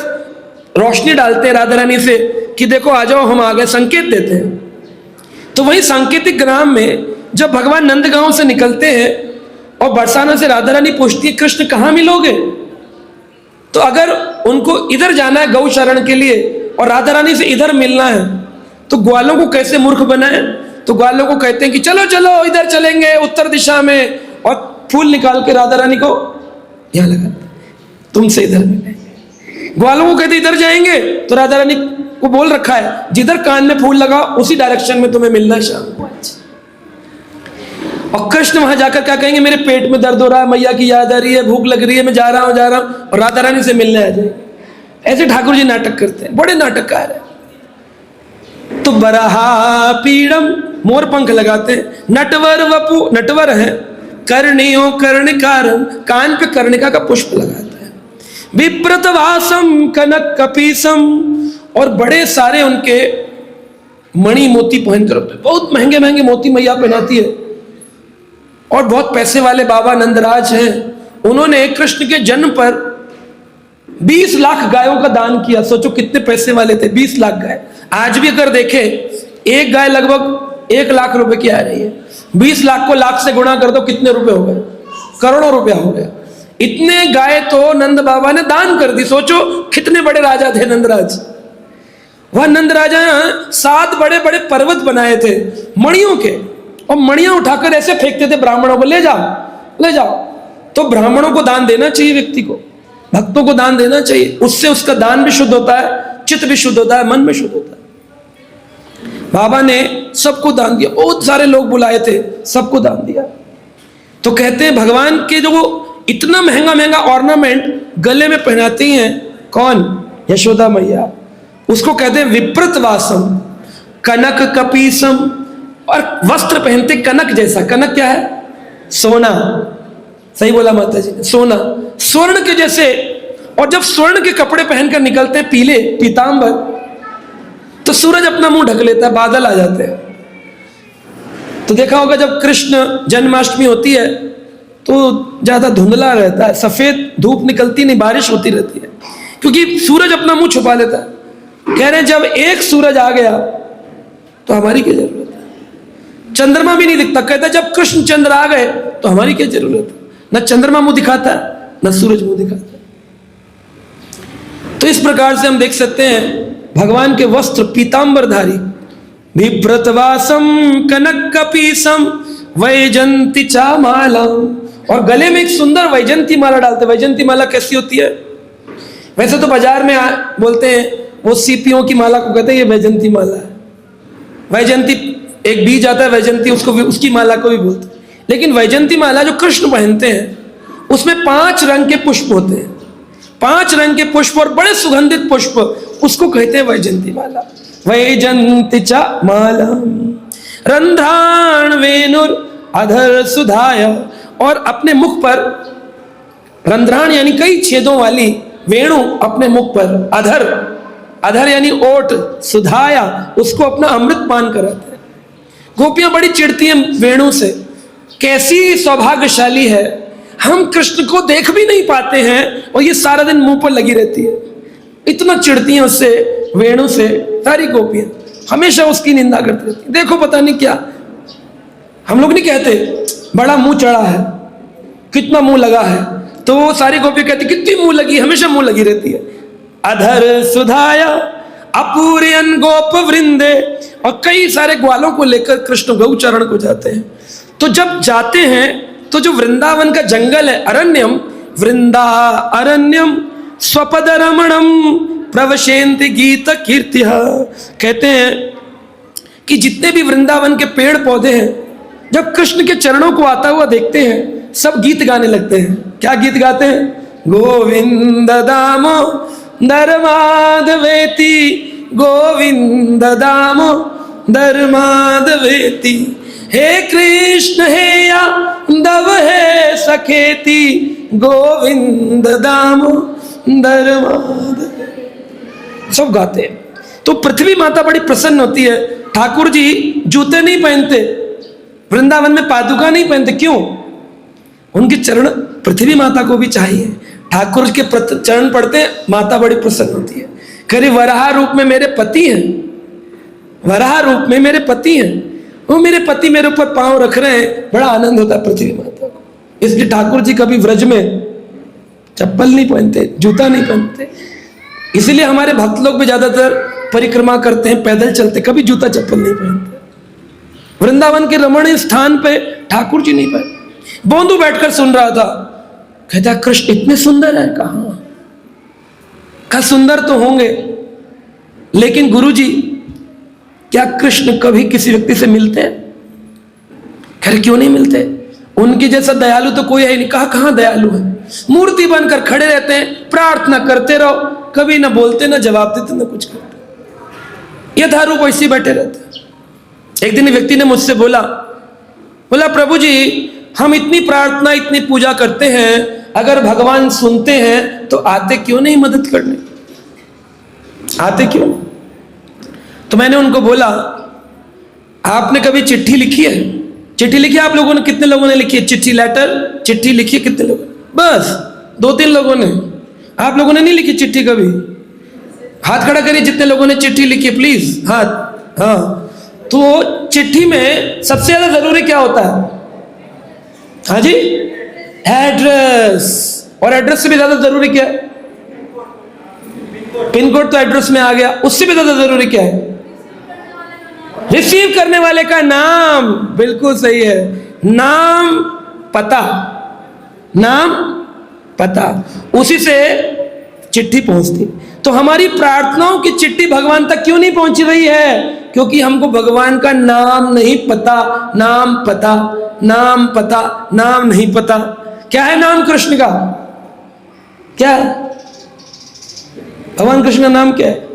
रोशनी डालते हैं राधा रानी से कि देखो आ जाओ हम आ गए, संकेत देते हैं। तो वही सांकेतिक ग्राम में जब भगवान नंदगांव से निकलते हैं और बरसाना से राधा रानी पूछती है कृष्ण कहाँ मिलोगे, तो अगर उनको इधर जाना है गौशरण के लिए और राधा रानी से इधर मिलना है तो ग्वालों को कैसे मूर्ख बनाए, तो ग्वालों को कहते हैं कि चलो चलो इधर चलेंगे उत्तर दिशा में, और फूल निकाल के राधा रानी को यहाँ लगा तुमसे इधर मिलेंगे। ग्वालों को कहते इधर जाएंगे तो राधा रानी को बोल रखा है जिधर कान में फूल लगा उसी डायरेक्शन में तुम्हें मिलना है शाम को। और कृष्ण वहां जाकर क्या कहेंगे, मेरे पेट में दर्द हो रहा है, मैया की याद आ रही है, भूख लग रही है, मैं जा रहा हूं, और राधा रानी से मिलने आ जाएंगे। ऐसे ठाकुर जी नाटक करते हैं, बड़े नाटककार है। तो बराहा पीड़म, मोर पंख लगाते हैं, नटवर वपु, नटवर है, कर्णियों कर्णिकारम, कान पे कर्णिका का पुष्प लगाते हैं, विप्रत वासम कनक कपीसम, और बड़े सारे उनके मणि मोती पहनकर, बहुत महंगे महंगे मोती मैया पहनाती है। और बहुत पैसे वाले बाबा नंदराज हैं, उन्होंने कृष्ण के जन्म पर 20 लाख गायों का दान किया। सोचो कितने पैसे वाले थे, 20 लाख गाय। आज भी अगर देखें एक गाय लगभग 1 लाख रुपए की आ रही है, 20 लाख को लाख से गुणा कर दो कितने रुपए हो गए, करोड़ों रुपया हो गया। इतने गाय तो नंद बाबा ने दान कर दी। सोचो कितने बड़े राजा थे नंदराज। वह नंद राजा 7 बड़े बड़े पर्वत बनाए थे मणियों के, और मणियां उठाकर ऐसे फेंकते थे ब्राह्मणों को, ले जाओ ले जाओ। तो ब्राह्मणों को दान देना चाहिए, व्यक्ति को, भक्तों को दान देना चाहिए, उससे उसका दान भी शुद्ध होता है, चित्त भी शुद्ध होता है, मन भी शुद्ध होता है। बाबा ने सबको दान दिया, बहुत सारे लोग बुलाए थे, सबको दान दिया। तो कहते हैं भगवान के जो इतना महंगा महंगा ऑर्नामेंट गले में पहनाती हैं, कौन, यशोदा मैया, उसको कहते हैं विप्रत वासम, कनक कपीसम, और वस्त्र पहनते कनक जैसा। कनक क्या है, सोना, सही बोला माता जी ने, सोना, स्वर्ण के जैसे। और जब स्वर्ण के कपड़े पहनकर निकलते हैं पीले पीतांबर, तो सूरज अपना मुंह ढक लेता है, बादल आ जाते हैं। तो देखा होगा जब कृष्ण जन्माष्टमी होती है तो ज्यादा धुंधला रहता है, सफेद धूप निकलती नहीं, बारिश होती रहती है, क्योंकि सूरज अपना मुंह छुपा लेता है। कह रहे हैं जब एक सूरज आ गया तो हमारी क्या जरूरत है, चंद्रमा भी नहीं दिखता। कहता जब कृष्ण चंद्र आ गए तो हमारी क्या जरूरत है, न चंद्रमा मुंह दिखाता न सूरज मुंह दिखाता। तो इस प्रकार से हम देख सकते हैं भगवान के वस्त्र पीतांबरधारी, विप्रतवासम कनक कपीसम वैजंती चामाला, और गले में एक सुंदर वैजंती माला डालते। वैजंती माला कैसी होती है, वैसे तो बाजार में बोलते हैं वो सीपियों की माला को कहते हैं ये वैजंती माला है। वैजंती एक बीज आता है वैजंती, उसको उसकी माला को भी बोलते हैं। लेकिन वैजंती माला जो कृष्ण पहनते हैं उसमें 5 रंग के पुष्प होते हैं, 5 रंग के पुष्प और बड़े सुगंधित पुष्प, उसको कहते हैं वैजंती माला। वैजंती च माला रंध्राण वेणुर अधर सुधाय, और अपने मुख पर रंध्राण यानी कई छेदों वाली वेणु अपने मुख पर, अधर, अधर यानी ओट, सुधाया उसको अपना अमृत पान कराते हैं। गोपियां बड़ी चिढ़ती हैं वेणु से, कैसी सौभाग्यशाली है, हम कृष्ण को देख भी नहीं पाते हैं और ये सारा दिन मुंह पर लगी रहती है। इतना चिढ़ती हैं उससे, वेणु से। सारी गोपियां हमेशा उसकी निंदा करती रहती, देखो पता नहीं क्या। हम लोग नहीं कहते बड़ा मुंह चढ़ा है, कितना मुंह लगा है, तो वो सारी गोपियां कहती कितनी मुंह लगी, हमेशा मुंह लगी रहती है। अधर सुधाया अपूर्यन गोप वृंदे, और कई सारे ग्वालों को लेकर कृष्ण गौचरण को जाते हैं। तो जब जाते हैं तो जो वृंदावन का जंगल है, अरण्यम, वृंदा अरण्यम स्वपद रमणम प्रवशेन्ति गीत कीर्तिः, कहते हैं कि जितने भी वृंदावन के पेड़ पौधे हैं जब कृष्ण के चरणों को आता हुआ देखते हैं सब गीत गाने लगते हैं। क्या गीत गाते हैं, गोविंद दामो धर्माधवेति, गोविंद दामो धर्माधवेति, हे कृष्ण हे यादव हे सखेति, गोविंद दामोदर माधव, सब गाते हैं। तो पृथ्वी माता बड़ी प्रसन्न होती है। ठाकुर जी जूते नहीं पहनते, वृंदावन में पादुका नहीं पहनते, क्यों? उनके चरण पृथ्वी माता को भी चाहिए। ठाकुर के चरण पड़ते हैं, माता बड़ी प्रसन्न होती है। कहे वराह रूप में मेरे पति हैं, वराह रूप में मेरे पति हैं, वो मेरे पति मेरे ऊपर पांव रख रहे हैं, बड़ा आनंद होता है पृथ्वी माता को। इसलिए ठाकुर जी कभी व्रज में चप्पल नहीं पहनते, जूता नहीं पहनते। इसलिए हमारे भक्त लोग भी ज्यादातर परिक्रमा करते हैं, पैदल चलते, कभी जूता चप्पल नहीं पहनते। वृंदावन के रमणीय स्थान पे ठाकुर जी नहीं पहनते। बोंदू बैठकर सुन रहा था, कहता कृष्ण इतने सुंदर है, कहा सुंदर तो होंगे, लेकिन गुरुजी क्या कृष्ण कभी किसी व्यक्ति से मिलते हैं? खैर क्यों नहीं मिलते, उनकी जैसा दयालु तो कोई है नहीं। कहां दयालु है, मूर्ति बनकर खड़े रहते हैं, प्रार्थना करते रहो, कभी ना बोलते ना जवाब देते ना कुछ करते, ये धारू वैसे बैठे रहते। एक दिन व्यक्ति ने मुझसे बोला प्रभु जी हम इतनी प्रार्थना इतनी पूजा करते हैं, अगर भगवान सुनते हैं तो आते क्यों नहीं मदद करने, आते क्यों? तो मैंने उनको बोला आपने कभी चिट्ठी लिखी है? चिट्ठी लिखी आप लोगों ने? कितने लोगों ने लिखी है चिट्ठी, लेटर, चिट्ठी लिखी है कितने लोगों ने? बस 2-3 लोगों ने। आप लोगों ने नहीं लिखी चिट्ठी कभी? हाथ खड़ा करिए जितने लोगों ने चिट्ठी लिखी है, प्लीज हाथ। हाँ, तो चिट्ठी में सबसे ज्यादा जरूरी क्या होता है? हाँ जी, एड्रेस। और एड्रेस से भी ज्यादा जरूरी क्या है? पिन कोड तो एड्रेस में आ गया, उससे भी ज्यादा जरूरी क्या है? रिसीव करने वाले का नाम। बिल्कुल सही है, नाम पता, नाम पता, उसी से चिट्ठी पहुंचती। तो हमारी प्रार्थनाओं की चिट्ठी भगवान तक क्यों नहीं पहुंच रही है? क्योंकि हमको भगवान का नाम नहीं पता। नाम पता, नाम पता, नाम नहीं पता। क्या है नाम कृष्ण का? क्या है भगवान कृष्ण का नाम? क्या है?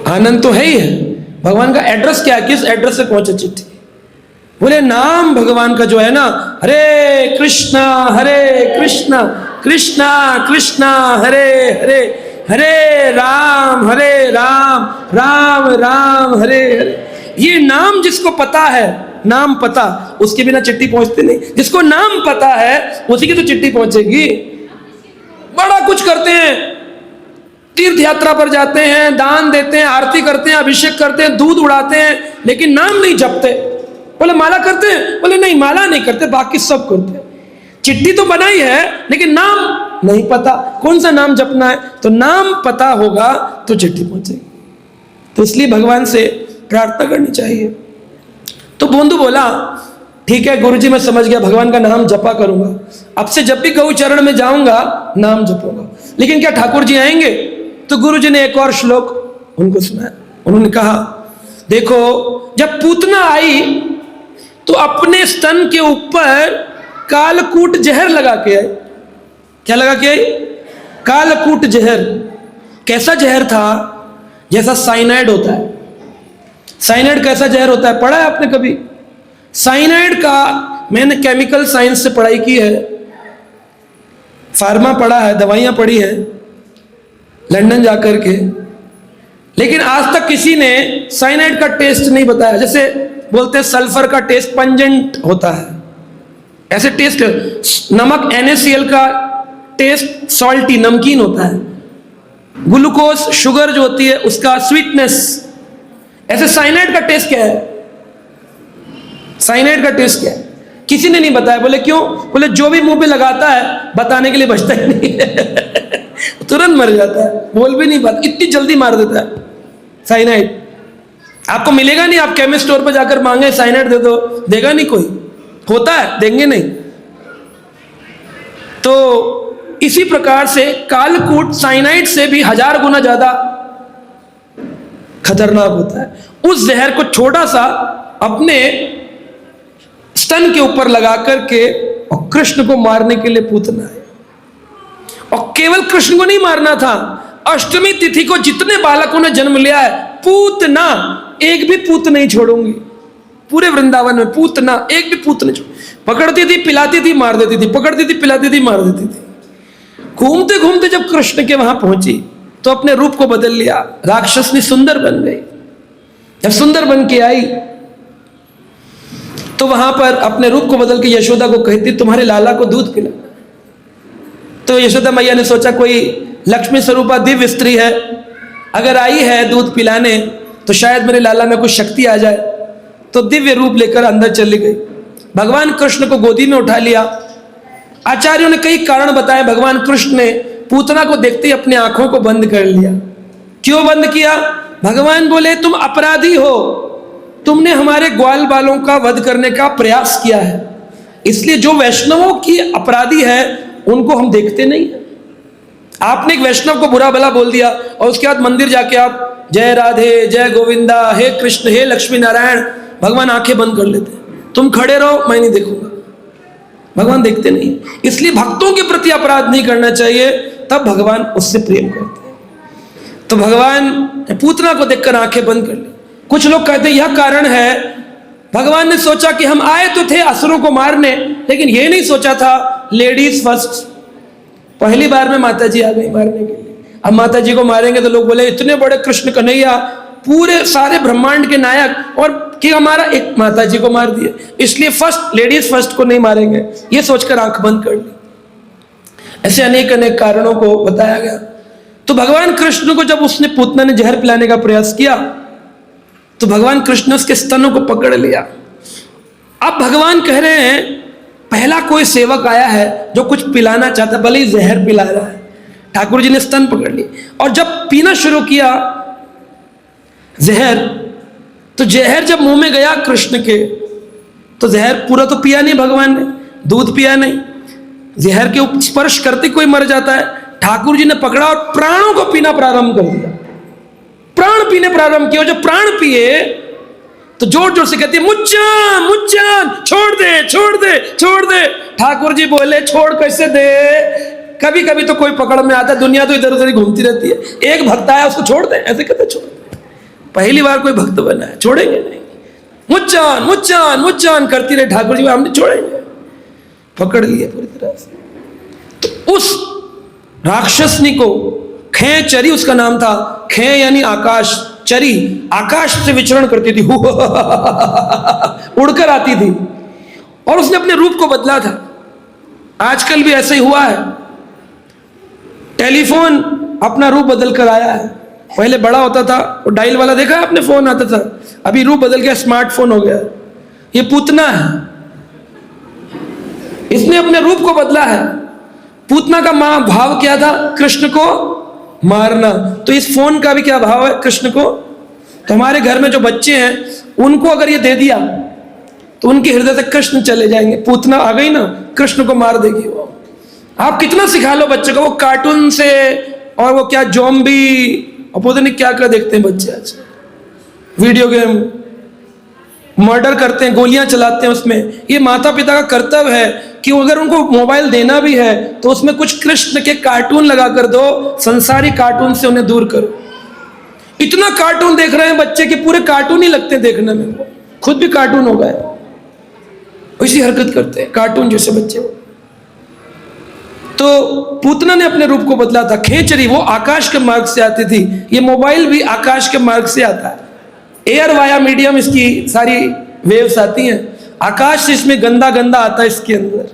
आनंद तो है ही है। भगवान का एड्रेस क्या है? किस एड्रेस से पहुंचे चिट्ठी? बोले नाम भगवान का जो है ना, हरे कृष्णा कृष्णा कृष्णा हरे हरे, हरे राम राम राम हरे हरे। ये नाम जिसको पता है, नाम पता, उसके बिना चिट्ठी पहुंचती नहीं। जिसको नाम पता है उसी की तो चिट्ठी पहुंचेगी। बड़ा कुछ करते हैं, तीर्थ यात्रा पर जाते हैं, दान देते हैं, आरती करते हैं, अभिषेक करते हैं, दूध उड़ाते हैं, लेकिन नाम नहीं जपते। बोले माला करते हैं? बोले नहीं माला नहीं करते, बाकी सब करते हैं। चिट्ठी तो बनाई है लेकिन नाम नहीं पता, कौन सा नाम जपना है। तो नाम पता होगा तो चिट्ठी पहुंचेगी। तो इसलिए भगवान से प्रार्थना करनी चाहिए। तो बोंदू बोला ठीक है गुरुजी मैं समझ गया, भगवान का नाम जपा करूंगा, अब से जब भी गौ चरण में जाऊंगा नाम जपूंगा। लेकिन क्या ठाकुर जी आएंगे? तो गुरुजी ने एक और श्लोक उनको सुनाया। उन्होंने कहा देखो जब पूतना आई तो अपने स्तन के ऊपर कालकूट जहर लगा के आई। क्या लगा के आई? कालकूट जहर। कैसा जहर था? जैसा साइनाइड होता है। साइनाइड कैसा जहर होता है, पढ़ा है आपने कभी? साइनाइड का मैंने केमिकल साइंस से पढ़ाई की है, फार्मा पढ़ा है, दवाइयां पढ़ी है लंदन जाकर के, लेकिन आज तक किसी ने साइनाइड का टेस्ट नहीं बताया। जैसे बोलते हैं सल्फर का टेस्ट पंजेंट होता है, ऐसे टेस्ट नमक NaCl का टेस्ट सॉल्टी नमकीन होता है, ग्लूकोज शुगर जो होती है उसका स्वीटनेस। ऐसे साइनाइड का टेस्ट क्या है? साइनाइड का टेस्ट क्या है? किसी ने नहीं बताया। बोले क्यों? बोले जो भी मुंह पे लगाता है बताने के लिए बचता ही नहीं है तुरंत मर जाता है, बोल भी नहीं पाता, इतनी जल्दी मार देता है साइनाइड। आपको मिलेगा नहीं, आप केमिस्ट स्टोर पर जाकर मांगे साइनाइड दे दो, देगा नहीं कोई। होता है, देंगे नहीं। तो इसी प्रकार से कालकूट साइनाइड से भी 1000 गुना ज्यादा खतरनाक होता है। उस जहर को छोटा सा अपने स्तन के ऊपर लगा करके और कृष्ण को मारने के लिए पूतना है। और केवल कृष्ण को नहीं मारना था, अष्टमी तिथि को जितने बालकों ने जन्म लिया है, पूतना, एक भी पूत नहीं छोड़ूंगी। पूरे वृंदावन में पूतना, एक भी पूतने पकड़ती थी, पिलाती थी, मार देती थी, पकड़ती थी, पिलाती थी, मार देती थी। घूमते घूमते जब कृष्ण के वहां पहुंची तो अपने रूप को बदल लिया, राक्षसनी सुंदर बन गई। जब सुंदर बन के आई तो वहां पर अपने रूप को बदल के यशोदा को कहती, तुम्हारे लाला को दूध पिला। तो यशोदा मैया ने सोचा कोई लक्ष्मी स्वरूपा दिव्य स्त्री है, अगर आई है दूध पिलाने तो शायद मेरे लाला में कुछ शक्ति आ जाए। तो दिव्य रूप लेकर अंदर चली गई, भगवान कृष्ण को गोदी में उठा लिया। आचार्यों ने कई कारण बताए। भगवान कृष्ण ने पूतना को देखते ही अपनी आंखों को बंद कर लिया। क्यों बंद किया? भगवान बोले तुम अपराधी हो, तुमने हमारे ग्वाल बालों का वध करने का प्रयास किया है, इसलिए जो वैष्णवों की अपराधी है उनको हम देखते नहीं है। आपने एक वैष्णव को बुरा भला बोल दिया और उसके बाद मंदिर जाके आप जय राधे, जय गोविंदा, हे कृष्ण, हे लक्ष्मी नारायण, भगवान आंखें बंद कर लेते। तुम खड़े रहो, मैं नहीं देखूंगा। भगवान देखते नहीं, इसलिए भक्तों के प्रति अपराध नहीं करना चाहिए, तब भगवान उससे प्रेम करते हैं। तो भगवान पूतना को देखकर आंखें बंद कर ली। कुछ लोग कहते हैं यह कारण है, भगवान ने सोचा कि हम आए तो थे असुरों को मारने, लेकिन यह नहीं सोचा था लेडीज फर्स्ट। पहली बार में माता जी आ गई मारने के लिए। अब माता जी को मारेंगे तो लोग बोले इतने बड़े कृष्ण कन्हैया, पूरे सारे ब्रह्मांड के नायक, और कि हमारा एक माता जी को मार दिए, इसलिए फर्स्ट लेडीज फर्स्ट को नहीं मारेंगे, ये सोचकर आंख बंद कर ली। ऐसे अनेक अनेक कारणों को बताया गया। तो भगवान कृष्ण को जब उसने पूतना ने जहर पिलाने का प्रयास किया तो भगवान कृष्ण ने उसके स्तनों को पकड़ लिया। अब भगवान कह रहे हैं पहला कोई सेवक आया है जो कुछ पिलाना चाहता, भले ही जहर पिला रहा है। ठाकुर जी ने स्तन पकड़ लिए और जब पीना शुरू किया जहर, तो जहर जब मुंह में गया कृष्ण के, तो जहर पूरा तो पिया नहीं भगवान ने, दूध पिया नहीं, जहर के स्पर्श करते कोई मर जाता है। ठाकुर जी ने पकड़ा और प्राणों को पीना प्रारंभ कर दिया, प्राण पीने प्रारंभ किया। जब प्राण पिए तो जोर जोर से कहती है मुच्चान मुच्चान, छोड़ दे छोड़ दे छोड़ दे। ठाकुर जी बोले छोड़ कैसे दे, कभी कभी तो कोई पकड़ में आता है, दुनिया तो इधर उधर ही घूमती रहती है। एक भक्त आया उसको छोड़ दे, ऐसे कहते छोड़ दे। पहली बार कोई भक्त बना है, छोड़ेंगे नहीं। मुच्चान मुच्चान मुच्चान करती रहे ठाकुर जी, हमने छोड़ेंगे, पकड़ लिए पूरी तरह से। तो उस राक्षसनी को खेचरी उसका नाम था, खे यानी आकाश, चरी आकाश से विचरण करती थी, उड़कर आती थी और उसने अपने रूप को बदला था। आजकल भी ऐसे ही हुआ है, टेलीफोन अपना रूप बदल कर आया है। पहले बड़ा होता था, वो डायल वाला देखा है आपने, फोन आता था, अभी रूप बदल गया, स्मार्टफोन हो गया। ये पूतना है, इसने अपने रूप को बदला है। पूतना का मां भाव क्या था? कृष्ण को मारना। तो इस फोन का भी क्या भाव है? कृष्ण को। तो हमारे घर में जो बच्चे हैं उनको अगर ये दे दिया तो उनके हृदय से कृष्ण चले जाएंगे। पूतना आ गई ना, कृष्ण को मार देगी वो। आप कितना सिखा लो बच्चे को, वो कार्टून से और वो क्या ज़ॉम्बी और पता नहीं क्या क्या देखते हैं बच्चे आज, वीडियो गेम, मर्डर करते हैं, गोलियां चलाते हैं उसमें। ये माता पिता का कर्तव्य है कि अगर उनको मोबाइल देना भी है तो उसमें कुछ कृष्ण के कार्टून लगा कर दो, संसारी कार्टून से उन्हें दूर करो। इतना कार्टून देख रहे हैं बच्चे कि पूरे कार्टून ही लगते हैं देखने में, खुद भी कार्टून हो गए, इसी हरकत करते हैं कार्टून जैसे बच्चे। तो पूतना ने अपने रूप को बदला था। खेचरी वो आकाश के मार्ग से आती थी, ये मोबाइल भी आकाश के मार्ग से आता है। एयर वाया मीडियम इसकी सारी वेव्स आती हैं, आकाश से इसमें गंदा गंदा आता है इसके अंदर।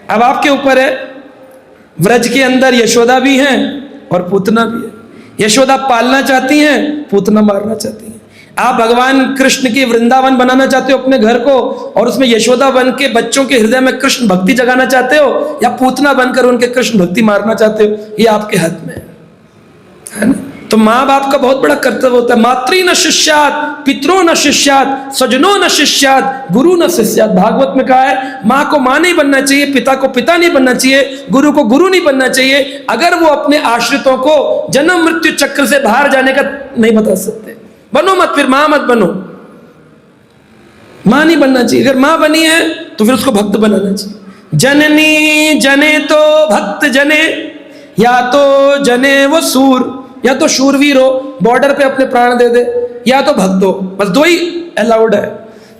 अब आपके ऊपर है, व्रज के अंदर यशोदा भी हैं और पूतना भी है। यशोदा पालना चाहती हैं, पूतना मारना चाहती हैं। आप भगवान कृष्ण की वृंदावन बनाना चाहते हो अपने घर को, और उसमें यशोदा बन के बच्चों के हृदय में कृष्ण भक्ति जगाना चाहते हो, या पूतना बनकर उनके कृष्ण भक्ति मारना चाहते हो, ये आपके हाथ में है ना। तो माँ बाप का बहुत बड़ा कर्तव्य होता है। मातृ न शिष्यात, पितरो न शिष्यात, स्वजनो न शिष्यात, गुरु न शिष्यात। भागवत में कहा है माँ को माँ नहीं बनना चाहिए, पिता को पिता नहीं बनना चाहिए, गुरु को गुरु नहीं बनना चाहिए, अगर वो अपने आश्रितों को जन्म मृत्यु चक्र से बाहर जाने का नहीं बता सकते। बनो मत, फिर माँ मत बनो, माँ नहीं बनना चाहिए। अगर माँ बनी है तो फिर उसको भक्त बनाना चाहिए। जननी जने तो भक्त जने, या तो जने वो सूर, या तो शूरवीर हो, बॉर्डर पे अपने प्राण दे दे, या तो भक्त हो, बस दो ही अलाउड है।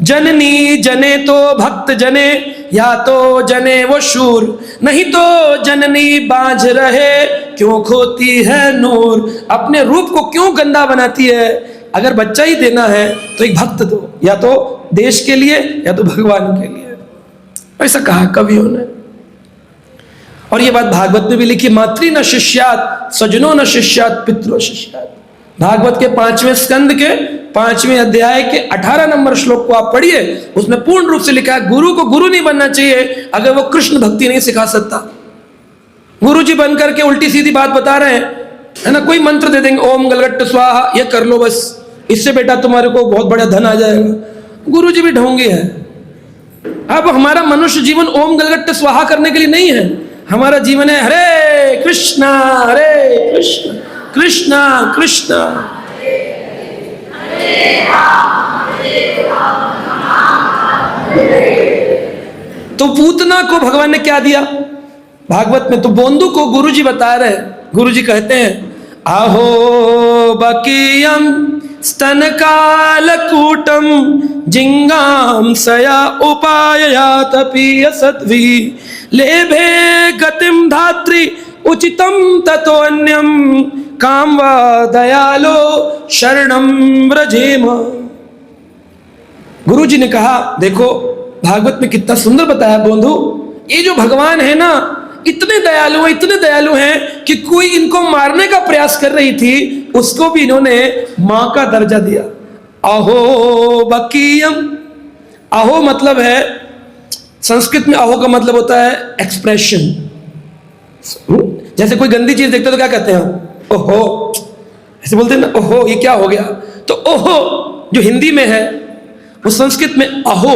जननी जने तो भक्त जने, या तो जने वो शूर, नहीं तो जननी बाझ रहे, क्यों खोती है नूर। अपने रूप को क्यों गंदा बनाती है? अगर बच्चा ही देना है तो एक भक्त दो, या तो देश के लिए या तो भगवान के लिए। ऐसा कहा कवियों ने। और ये बात भागवत में भी लिखी, मातृ न शिष्यात स्वजनो न शिष्यात पितरो शिष्यात। भागवत के 5वें स्कंद के 5वें अध्याय के 18 नंबर श्लोक को आप पढ़िए, उसमें पूर्ण रूप से लिखा है गुरु को गुरु नहीं बनना चाहिए अगर वो कृष्ण भक्ति नहीं सिखा सकता। गुरु जी बनकर के उल्टी सीधी बात बता रहे हैं, है ना, कोई मंत्र दे देंगे, ओम गलगट्ट स्वाहा, ये कर लो बस, इससे बेटा तुम्हारे को बहुत बड़ा धन आ जाएगा। गुरु जी भी ढोंगे हैं। अब हमारा मनुष्य जीवन ओम गलगट्ट स्वाहा करने के लिए नहीं है, हमारा जीवन है हरे कृष्णा कृष्णा कृष्णा। तो पूतना को भगवान ने क्या दिया भागवत में? तो बोंदू को गुरुजी बता रहे हैं, गुरुजी कहते हैं आहो बकीयम स्तन कालकूटम जिंगाम सया उपायात पीय सत्वी लेभे गतिम धात्री उचितम ततो अन्यम काम वा दयालो शरणम व्रजेम। गुरु जी ने कहा देखो भागवत में कितना सुंदर बताया बंधु, ये जो भगवान है ना इतने दयालु हैं कि कोई इनको मारने का प्रयास कर रही थी उसको भी इन्होंने मां का दर्जा दिया। अहो बकीयम, अहो मतलब है, संस्कृत में अहो का मतलब होता है एक्सप्रेशन। जैसे कोई गंदी चीज देखते तो क्या कहते हैं, ओहो, ऐसे बोलते हैं ना, ओहो ये क्या हो गया। तो ओहो जो हिंदी में है वो संस्कृत में अहो,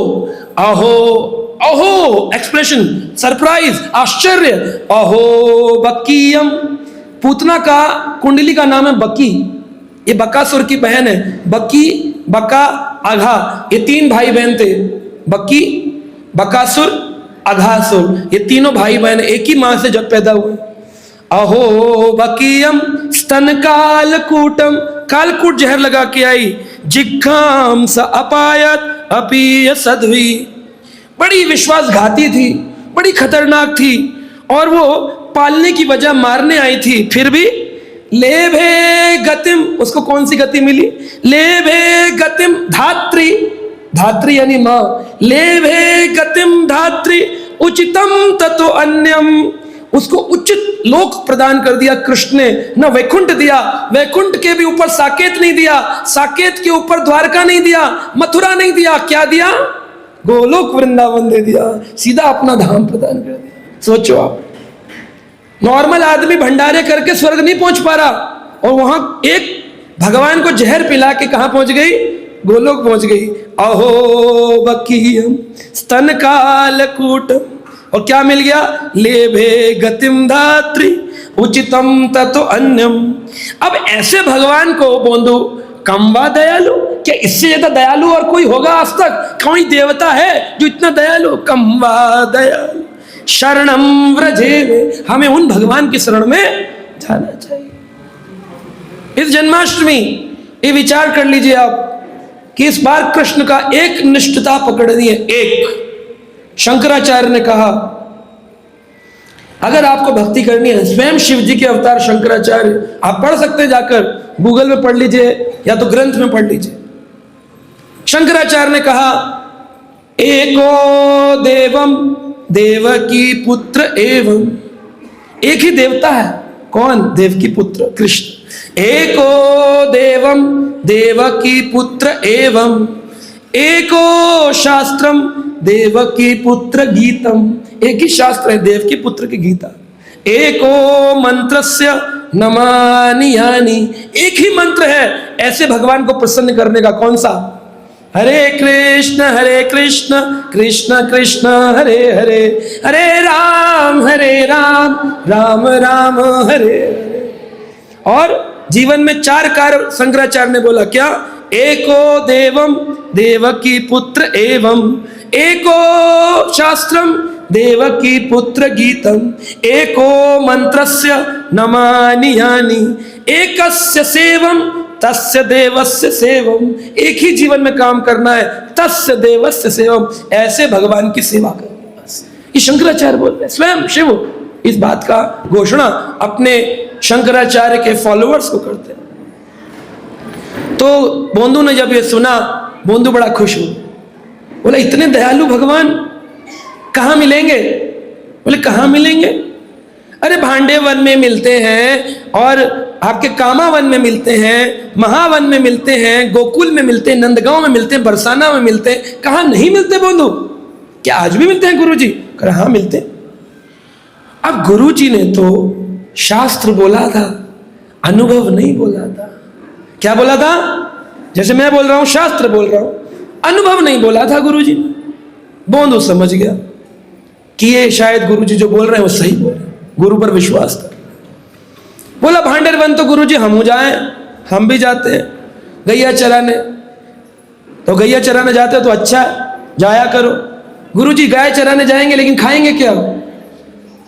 अहो अहो एक्सप्रेशन, सरप्राइज, आश्चर्य। अहो बकीयम, पूतना का कुंडली का नाम है बकी, ये बकासुर की बहन है। बकी, बका, अघा, ये 3 भाई बहन थे, बकी, बकासुर, अघासुर, ये तीनों भाई बहन एक ही मां से जब पैदा हुए। अहो बकीयम स्तन कालकूटम, कालकूट जहर लगा के आई। जिघाम स अपायत अपीय सद्वी, बड़ी विश्वासघाती थी, बड़ी खतरनाक थी और वो पालने की वजह मारने आई थी, फिर भी लेभे गतिम, उसको कौन सी गति मिली? लेभे गतिम धात्री, धात्री यानी मां, लेभे गतिम धात्री उचितम ततो अन्यम, उसको उचित लोक प्रदान कर दिया कृष्ण ने। न वैकुंठ दिया, वैकुंठ के भी ऊपर साकेत नहीं दिया, साकेत के ऊपर द्वारका नहीं दिया, मथुरा नहीं दिया, क्या दिया? गोलोक वृंदावन दे दिया, सीधा अपना धाम प्रदान कर दिया। सोचो आप, नॉर्मल आदमी भंडारे करके स्वर्ग नहीं पहुंच पा रहा और वहां एक भगवान को जहर पिला के कहां पहुंच गई? गोलोक पहुंच गई। अहो बकीयम स्तन कालकूट, और क्या मिल गया? लेभे गतिम धात्री उचितम ततो अन्यम। अब ऐसे भगवान को बोंदू कम्बा दयालु, क्या इससे ज्यादा दयालु और कोई होगा आज तक? कोई देवता है जो इतना दयालु? कम्बा दयालु शरणम व्रजे, हमें उन भगवान की शरण में जाना चाहिए। इस जन्माष्टमी ये विचार कर लीजिए आप कि इस बार कृष्ण का एक निष्ठता पकड़नी है। एक शंकराचार्य ने कहा अगर आपको भक्ति करनी है, स्वयं शिव जी के अवतार शंकराचार्य, आप पढ़ सकते हैं, जाकर गूगल में पढ़ लीजिए या तो ग्रंथ में पढ़ लीजिए। शंकराचार्य ने कहा एको देवम देवकी पुत्र एवं, एक ही देवता है, कौन? देवकी पुत्र कृष्ण। एको देवम देवकी पुत्र एवं एको शास्त्रम देवकी पुत्र गीतम, एक ही शास्त्र है देवकी पुत्र की गीता। एको मंत्रस्य नमानि यानि, एक ही मंत्र है ऐसे भगवान को प्रसन्न करने का, कौन सा? हरे कृष्ण कृष्ण कृष्ण हरे हरे, हरे राम राम राम हरे हरे। और जीवन में 4 कार्य शंकराचार्य ने बोला, क्या? एको देवम देवकी पुत्र एवं एको शास्त्रम देवकी पुत्र गीतम एको मंत्रस्य नमानि यानि एकस्य सेवम तस्य देवस्य सेवम, एक ही जीवन में काम करना है, तस्य देवस्य सेवम, ऐसे भगवान की सेवा करनी है बस। ये शंकराचार्य बोल रहे हैं, स्वयं शिव इस बात का घोषणा अपने शंकराचार्य के फॉलोअर्स को करते हैं। तो बोंदू ने जब ये सुना, बोंदू बड़ा खुश हुआ, बोला इतने दयालु भगवान कहाँ मिलेंगे? बोले कहाँ मिलेंगे? अरे भांडे वन में मिलते हैं, और आपके कामा वन में मिलते हैं, महावन में मिलते हैं, गोकुल में मिलते हैं, नंदगांव में मिलते हैं, बरसाना में मिलते हैं, कहाँ नहीं मिलते बोंदू? क्या आज भी मिलते हैं गुरुजी? कहा हाँ मिलते हैं। अब गुरुजी ने तो शास्त्र बोला था, अनुभव नहीं बोला था। क्या बोला था? जैसे मैं बोल रहा हूं शास्त्र बोल रहा हूं, अनुभव नहीं बोला था गुरुजी ने। बोंदू समझ गया कि ये शायद गुरुजी जो बोल रहे हैं वो सही बोल रहे हैं, गुरु पर विश्वास कर। बोला भांडेर वन तो गुरुजी हम जाएं, हम भी जाते हैं गैया चराने। तो गैया चराने जाते हो तो अच्छा जाया करो। गुरुजी गाय चराने जाएंगे लेकिन खाएंगे क्या?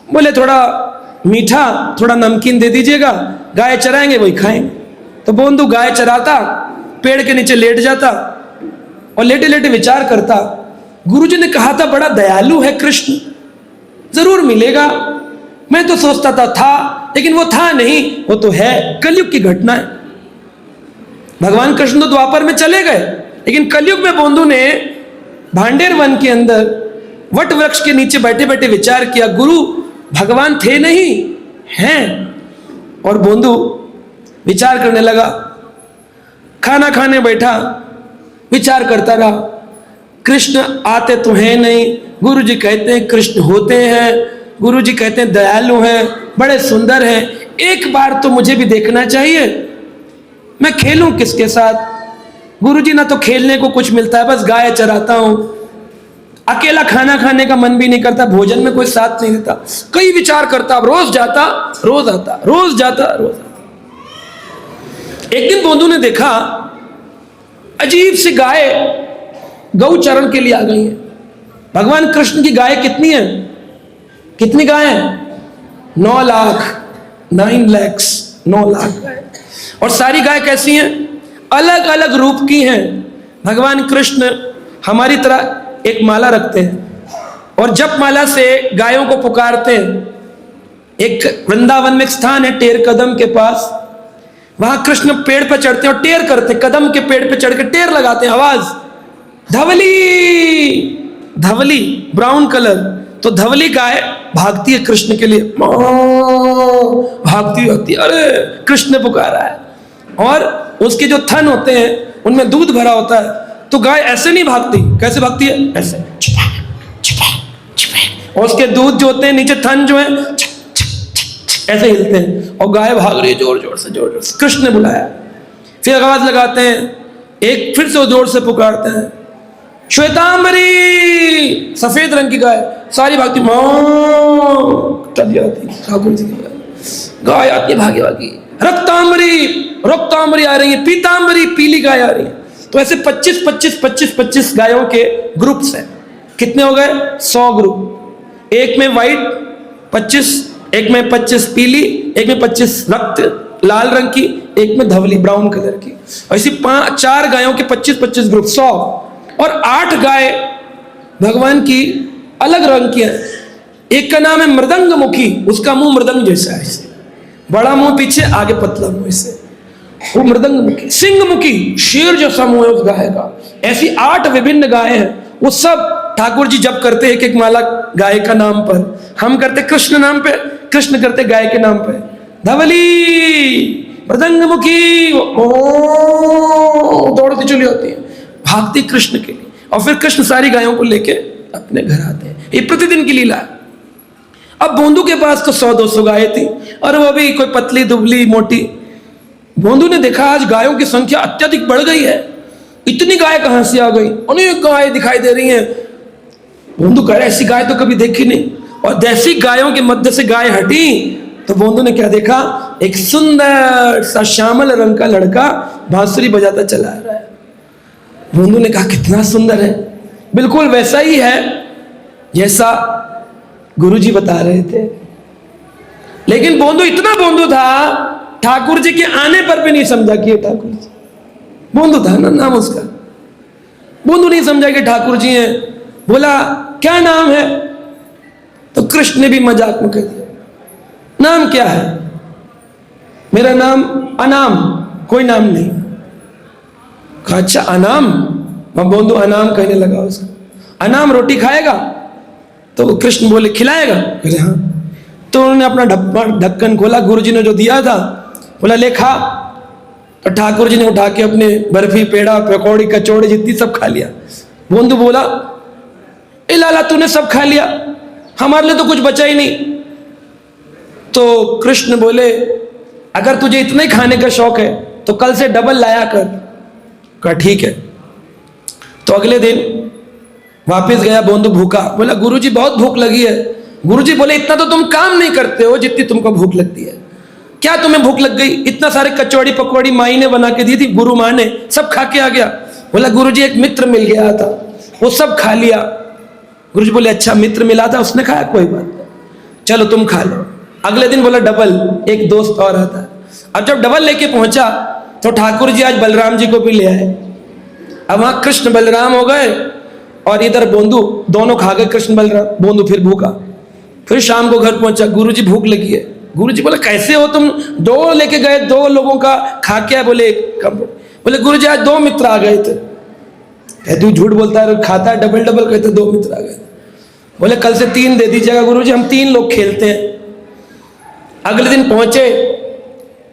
बोले थोड़ा मीठा थोड़ा नमकीन दे दीजिएगा, गाय चराएंगे वही खाएंगे। तो बोंदू गाय चराता, पेड़ के नीचे लेट जाता और लेटे लेटे विचार करता, गुरुजी ने कहा था बड़ा दयालु है कृष्ण, जरूर मिलेगा। मैं तो सोचता था लेकिन वो था नहीं, वो तो है, कलयुग की घटना है। भगवान कृष्ण तो द्वापर में चले गए, लेकिन कलयुग में बोंदू ने भांडेर वन के अंदर वट वृक्ष के नीचे बैठे बैठे विचार किया, गुरु भगवान थे नहीं हैं। और बोंदू विचार करने लगा, खाना खाने बैठा, विचार करता रहा, कृष्ण आते तो हैं नहीं, गुरुजी कहते हैं कृष्ण होते हैं, गुरुजी कहते हैं दयालु हैं, बड़े सुंदर हैं, एक बार तो मुझे भी देखना चाहिए, मैं खेलूं किसके साथ? गुरुजी ना तो खेलने को कुछ मिलता है, बस गाय चराता हूं, अकेला खाना खाने का मन भी नहीं करता, भोजन में कोई साथ नहीं देता। कई विचार करता, रोज जाता रोज आता, रोज जाता रोज आता। एक दिन बोंदू ने देखा अजीब सी गाय गौ चरण के लिए आ गई है। भगवान कृष्ण की गाय कितनी है? कितनी गाय है? 9 लाख 9 lakhs 9 लाख गाय। और सारी गाय कैसी हैं? अलग अलग रूप की हैं। भगवान कृष्ण हमारी तरह एक माला रखते हैं और जप माला से गायों को पुकारते हैं। एक वृंदावन में एक स्थान है टेर कदम के पास, वहां कृष्ण पेड़ पर चढ़ते हैं और टेर करते, कदम के पेड़ पे चढ़ के टेर लगाते हैं, आवाज धवली धवली ब्राउन कलर। तो धवली गाय भागती है कृष्ण के लिए, भागती होती है, अरे कृष्ण ने पुकारा है। और उसके जो थन होते हैं उनमें दूध भरा होता है, तो गाय ऐसे नहीं भागती, कैसे भागती है? ऐसे और उसके दूध जो होते हैं नीचे थन जो है ऐसे हिलते हैं और गाय भाग रही है जोर जोर से, जोर जोर से। कृष्ण ने बुलाया, फिर आवाज लगाते हैं, एक फिर से जोर से पुकारते हैं, श्वेतांबरी सफेद रंग की गाय, सारी भागती ठाकुर जी की गाय आती है भागी भागी। रक्तांबरी रक्तांबरी आ रही है, पीतांबरी पीली गाय आ रही है। तो ऐसे 25 गायों के ग्रुप्स हैं। कितने हो गए? 100 ग्रुप। एक में व्हाइट 25, एक में 25 पीली, एक में 25 रक्त लाल रंग की, एक में धवली ब्राउन कलर की। ऐसी 4 गायों के 25 ग्रुप 100। और 8 गाय भगवान की अलग रंग की है। एक का नाम है मृदंग मुखी, उसका मुंह मृदंग जैसा है, बड़ा मुंह पीछे आगे पतला मुंह, इससे वो मृदंग मुखी। सिंह मुखी शेर जैसा मुंह है उस गाय का। ऐसी 8 विभिन्न गाय हैं, वो सब ठाकुर जी जब करते एक एक माला गाय का नाम पर, हम करते कृष्ण नाम पे, कृष्ण करते गाय के नाम पे। धवली मृदंग मुखी दौड़ती चली होती है, भागती कृष्ण के लिए। और फिर कृष्ण सारी गायों को लेके अपने घर आते हैं। ये प्रतिदिन की लीला है। अब बोंदू के पास तो 100-200 गायें थी और वो भी कोई पतली दुबली मोटी। बोंदू ने देखा आज गायों की संख्या अत्यधिक बढ़ गई है, इतनी गाय कहां से आ गई? अनेक गायें दिखाई दे रही हैं। बोंदू कह रहा ऐसी गाय तो कभी देखी नहीं। और देसी गायों के मध्य से गाय हटी तो बोंदू ने क्या देखा? एक सुंदर सा श्यामल रंग का लड़का बांसुरी बजाता चला आ रहा है। बोंदू ने कहा कितना सुंदर है, बिल्कुल वैसा ही है जैसा गुरुजी बता रहे थे। लेकिन बोंदू इतना बोंदू था ठाकुर जी के आने पर भी नहीं समझा कि ये ठाकुर जी, बोंदू था ना नाम उसका, बोंदू नहीं समझा कि ठाकुर जी हैं। बोला क्या नाम है? तो कृष्ण ने भी मजाक में कह दिया, नाम क्या है? मेरा नाम अनाम, कोई नाम नहीं। कहा अच्छा अनाम? बोंदू अनाम कहने लगा उसको, अनाम रोटी खाएगा? तो कृष्ण बोले खिलाएगा? बोले हाँ। तो उन्होंने अपना ढक्कन खोला, गुरुजी ने जो दिया था, बोला ले खा। तो ठाकुर जी ने उठा के अपने बर्फी, पेड़ा, पकौड़ी, कचौड़ी जितनी सब खा लिया। बोंदू बोला ए लाला तूने सब खा लिया, हमारे लिए तो कुछ बचा ही नहीं। तो कृष्ण बोले अगर तुझे इतना ही खाने का शौक है तो कल से डबल लाया कर। कहा ठीक है। तो अगले दिन वापस गया बोंदू भूखा। बोला गुरुजी बहुत भूख लगी है। गुरुजी बोले इतना तो तुम काम नहीं करते हो जितनी तुमको भूख लगती है, क्या तुम्हें भूख लग गई? इतना सारे कचौड़ी पकौड़ी माई ने बना के दी थी, गुरु माँ ने, सब खा के आ गया। बोला गुरुजी एक मित्र मिल गया था, वो सब खा लिया। गुरुजी बोले अच्छा मित्र मिला था, उसने खाया, कोई बात नहीं, चलो तुम खा लो। अगले दिन बोला डबल, एक दोस्त और आता है। अब जब डबल लेके पहुंचा तो ठाकुर जी आज बलराम जी को भी ले आए। अब वहां कृष्ण बलराम हो गए और इधर बोंदू, दोनों खा गए कृष्ण बलराम। बोंदू फिर भूखा। फिर शाम को घर पहुंचा, गुरुजी भूख लगी है। गुरुजी बोले कैसे हो तुम, दो लेके गए, दो लोगों का खा के? बोले कम। बोले गुरुजी आज दो मित्र आ गए थे। तू झूठ बोलता है, खाता है डबल डबल, कहते दो मित्र आ गए। बोले कल से 3 दे दीजिएगा गुरुजी, हम 3 लोग खेलते हैं। अगले दिन पहुंचे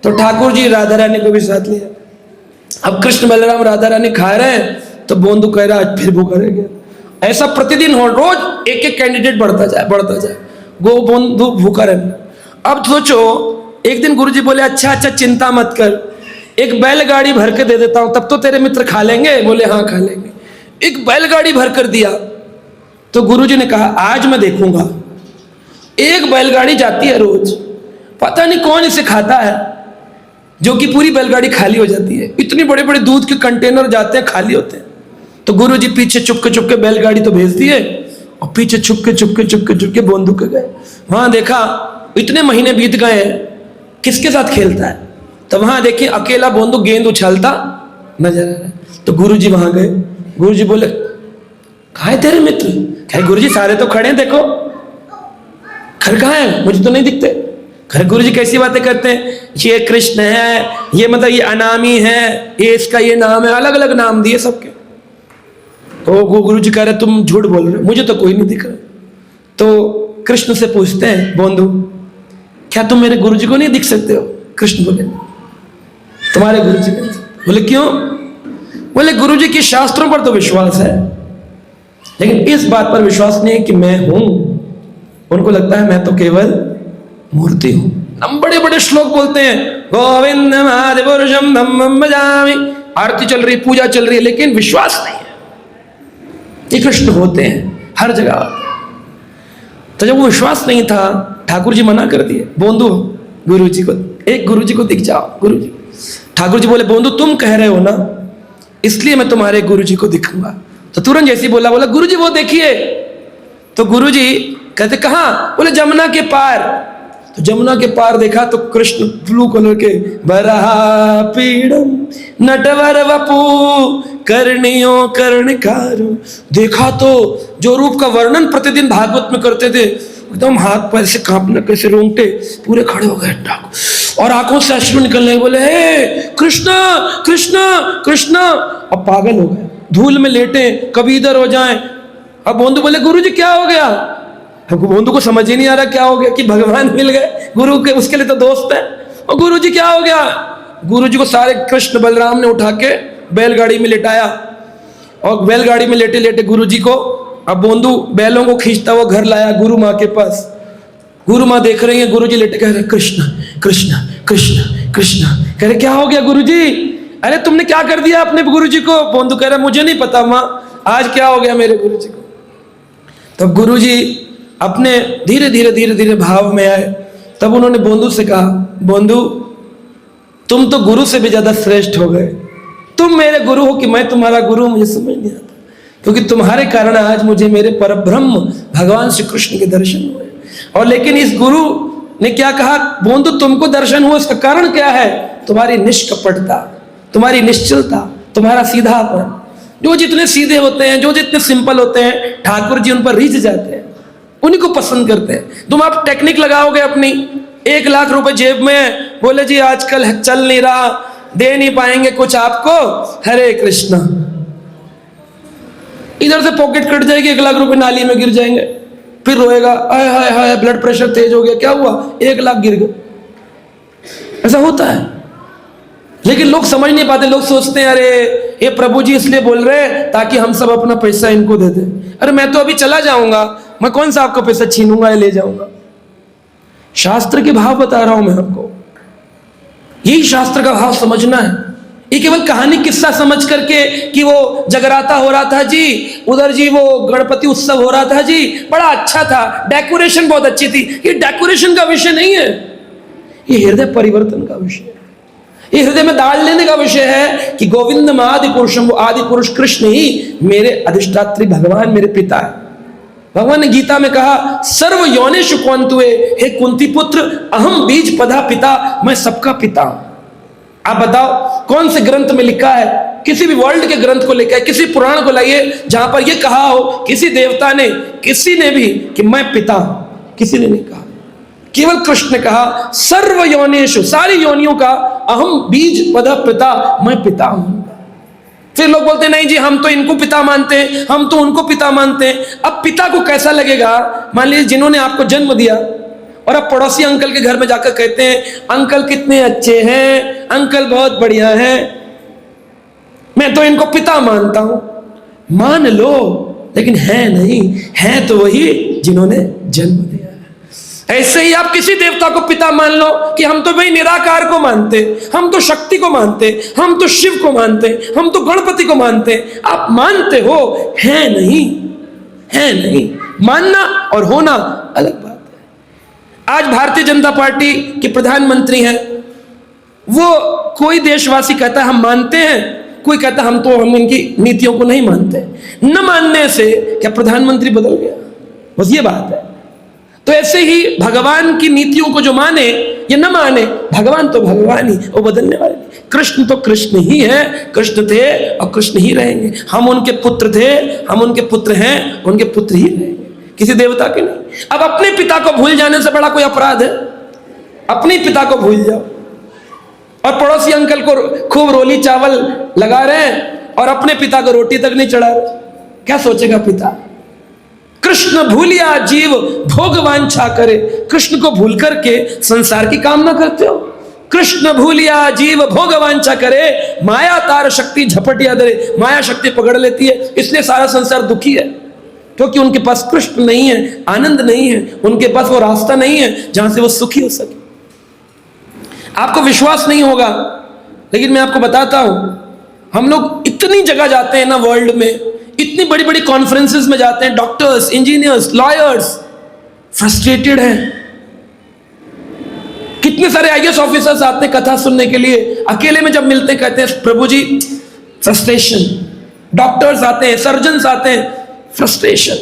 तो ठाकुर जी राधा रानी को भी साथ लिया। अब कृष्ण बलराम राधा रानी खा रहे हैं तो बोंदू कह रहा आज फिर भूखा रह गया। ऐसा प्रतिदिन हो, रोज एक एक कैंडिडेट बढ़ता जाए, गो बोंदू भूखा रहना। अब सोचो एक दिन गुरुजी बोले अच्छा चिंता मत कर, एक बैलगाड़ी भर के दे देता हूं, तब तो तेरे मित्र खा लेंगे। बोले हाँ खा लेंगे। एक बैलगाड़ी भर कर दिया। तो गुरुजी ने कहा आज मैं देखूंगा, एक बैलगाड़ी जाती है रोज, पता नहीं कौन इसे खाता है, जो कि पूरी बैलगाड़ी खाली हो जाती है। इतने बड़े बड़े दूध के कंटेनर जाते हैं, खाली होते हैं। तो गुरुजी पीछे चुपके बैलगाड़ी तो भेज दिए और पीछे चुपके बोंदू के गए। वहां देखा इतने महीने बीत गए हैं, किसके साथ खेलता है? तो वहां देखिए अकेला बोंदू गेंद उछालता नजर आ रहा है। तो गुरुजी वहां गए। गुरुजी बोले कहाँ है तेरे मित्र? कहे गुरुजी सारे तो खड़े हैं, देखो घर कहाँ है, मुझे तो नहीं दिखते। खैर गुरुजी कैसी बातें करते हैं, ये कृष्ण है, ये मतलब ये अनामी है, ये इसका ये नाम है, अलग अलग नाम दिए सबके। तो गुरुजी कह रहे तुम झूठ बोल रहे हो, मुझे तो कोई नहीं दिख रहा। तो कृष्ण से पूछते हैं बोंदू क्या तुम मेरे गुरुजी को नहीं दिख सकते हो? कृष्ण बोले तुम्हारे गुरुजी को। बोले क्यों? बोले गुरुजी की शास्त्रों पर तो विश्वास है, लेकिन इस बात पर विश्वास नहीं है कि मैं हूं। उनको लगता है मैं तो केवल मूर्ति हूं। हम बड़े बड़े श्लोक बोलते हैं, गोविंद महादेवपुरुषम धम्मं भजामि, आरती चल रही, पूजा चल रही है, लेकिन विश्वास नहीं है ये कृष्ण होते हैं हर जगह। तो जब वो विश्वास नहीं था, ठाकुर जी मना कर दिए बोंदू गुरुजी को, एक गुरुजी को दिख जाओ। गुरुजी, ठाकुर जी बोले बोंदू तुम कह रहे हो ना, इसलिए मैं तुम्हारे गुरुजी को दिखूंगा। तो तुरंत जैसी बोला गुरुजी वो देखिए। तो गुरुजी कहते कहां? बोले जमुना के पार। तो जमुना के पार देखा तो कृष्ण ब्लू कलर के, बरहा पीड़म नटवर वपू कर्णियो कर्णकारो। देखा तो जो रूप का वर्णन प्रतिदिन भागवत में करते थे, एकदम हाथ पैर से कांपने, कैसे रोंगटे पूरे खड़े हो गए और आंखों से अश्रु निकलने। बोले हे कृष्ण कृष्ण कृष्ण। अब पागल हो गए, धूल में लेटे, कभी इधर हो जाएं। अब बोंदू बोले गुरुजी क्या हो गया? हमको बोंदू को समझ ही नहीं आ रहा क्या हो गया, कि भगवान मिल गए गुरु के, उसके लिए तो दोस्त है। और गुरुजी क्या हो गया? गुरुजी को सारे कृष्ण बलराम ने उठा के बैलगाड़ी में लेटाया और बैलगाड़ी में लेटे लेटे गुरुजी को, अब बोंदू बैलों को खींचता हुआ घर लाया गुरु माँ के पास। गुरु माँ देख रही है, गुरुजी लेटे कह रहे कृष्ण कृष्ण कृष्ण कृष्ण। कह रहे क्या हो गया गुरुजी? अरे तुमने क्या कर दिया अपने गुरुजी को? बोंदू कह रहा मुझे नहीं पता माँ, आज क्या हो गया मेरे गुरुजी को। तब गुरुजी अपने धीरे धीरे भाव में आए। तब उन्होंने बोंदू से कहा बोंदू तुम तो गुरु से भी ज्यादा श्रेष्ठ हो गए, तुम मेरे गुरु हो कि मैं तुम्हारा गुरु, मुझे समझ नहीं आता, क्योंकि तुम्हारे कारण आज मुझे मेरे परब्रह्म भगवान श्री कृष्ण के दर्शन हुए। और लेकिन इस गुरु ने क्या कहा, बोंधु तुमको दर्शन हुआ, इसका कारण क्या है? तुम्हारी निष्कपटता, तुम्हारी निश्चलता, तुम्हारा सीधापन। जो जितने सीधे होते हैं, जो जितने सिंपल होते हैं, ठाकुर जी उन पर रीझ जाते हैं, उन्हीं को पसंद करते हैं। तुम आप टेक्निक लगाओगे अपनी, 1 लाख रुपए जेब में, बोले जी आजकल चल नहीं रहा, दे नहीं पाएंगे कुछ आपको, हरे कृष्णा, इधर से पॉकेट कट जाएगी, 1 लाख रुपए नाली में गिर जाएंगे, फिर रोएगा, हाय हाय हाय ब्लड प्रेशर तेज हो गया, क्या हुआ, 1 लाख गिर गए। ऐसा होता है। लेकिन लोग समझ नहीं पाते, लोग सोचते हैं अरे ये प्रभु जी इसलिए बोल रहे हैं ताकि हम सब अपना पैसा इनको दे दें। अरे मैं तो अभी चला जाऊंगा, मैं कौन सा आपका पैसा छीनूंगा या ले जाऊंगा। शास्त्र के भाव बता रहा हूं मैं आपको, यही शास्त्र का भाव समझना है। ये केवल कहानी किस्सा समझ करके कि वो जगराता हो रहा था जी, उधर जी वो गणपति उत्सव हो रहा था जी, बड़ा अच्छा था, डेकोरेशन बहुत अच्छी थी, ये डेकोरेशन का विषय नहीं है, ये हृदय परिवर्तन का विषय है। ये हृदय में डाल लेने का विषय है कि गोविंद आदि पुरुषम, वो आदि पुरुष कृष्ण ही मेरे अधिष्ठात्री भगवान, मेरे पिता है। भगवान ने गीता में कहा, सर्व योनिषु कौंतुए, हे कुंती पुत्र, अहम बीज पदा पिता, मैं सबका पिता हूं। आप बताओ कौन से ग्रंथ में लिखा है, किसी भी वर्ल्ड के ग्रंथ को लिखा है, किसी पुराण को लाइए जहां पर यह कहा हो किसी देवता ने, किसी ने भी कि मैं पिता हूं, किसी ने नहीं कहा। केवल कृष्ण ने कहा, सर्व योनिषु, सारी योनियों का अहम बीज पद पिता, मैं पिता हूं। फिर लोग बोलते नहीं जी हम तो इनको पिता मानते हैं, हम तो उनको पिता मानते हैं। अब पिता को कैसा लगेगा, मान लीजिए जिन्होंने आपको जन्म दिया और अब पड़ोसी अंकल के घर में जाकर कहते हैं अंकल कितने अच्छे हैं, अंकल बहुत बढ़िया हैं, मैं तो इनको पिता मानता हूं। मान लो, लेकिन है नहीं, है तो वही जिन्होंने जन्म दिया। ऐसे ही आप किसी देवता को पिता मान लो कि हम तो भाई निराकार को मानते, हम तो शक्ति को मानते, हम तो शिव को मानते, हम तो गणपति को मानते। आप मानते हो, है नहीं, है नहीं। मानना और होना अलग बात है। आज भारतीय जनता पार्टी के प्रधानमंत्री हैं, वो कोई देशवासी कहता है हम मानते हैं, कोई कहता हम इनकी नीतियों को नहीं मानते। न मानने से क्या प्रधानमंत्री बदल गया? बस ये बात है। तो ऐसे ही भगवान की नीतियों को जो माने या न माने, भगवान तो भगवान ही, वो बदलने वाले नहीं। कृष्ण तो कृष्ण ही है, कृष्ण थे और कृष्ण ही रहेंगे। हम उनके पुत्र थे, हम उनके पुत्र हैं, उनके पुत्र ही रहेंगे, किसी देवता के नहीं। अब अपने पिता को भूल जाने से बड़ा कोई अपराध है? अपने पिता को भूल जाओ और पड़ोसी अंकल को खूब रोली चावल लगा रहे हैं और अपने पिता को रोटी तक नहीं चढ़ा रहे, क्या सोचेगा पिता? कृष्ण भूलिया जीव भोग वांछा करे, कृष्ण को भूल करके संसार की कामना करते हो। कृष्ण भूलिया जीव भोग वांछा करे, माया तार शक्ति झपटिया दे, माया शक्ति पकड़ लेती है, इसलिए सारा संसार दुखी है, क्योंकि उनके पास कृष्ण नहीं है, आनंद नहीं है, उनके पास वो रास्ता नहीं है जहां से वो सुखी हो सके। आपको विश्वास नहीं होगा, लेकिन मैं आपको बताता हूं, हम लोग इतनी जगह जाते हैं ना वर्ल्ड में, इतनी बड़ी बड़ी कॉन्फ्रेंसेस में जाते हैं, डॉक्टर्स, इंजीनियर्स, लॉयर्स फ्रस्ट्रेटेड हैं। कितने सारे आईएएस ऑफिसर्स आते हैं कथा सुनने के लिए, अकेले में जब मिलते हैं कहते हैं प्रभु जी फ्रस्ट्रेशन। डॉक्टर्स आते हैं, सर्जन्स आते हैं, फ्रस्ट्रेशन,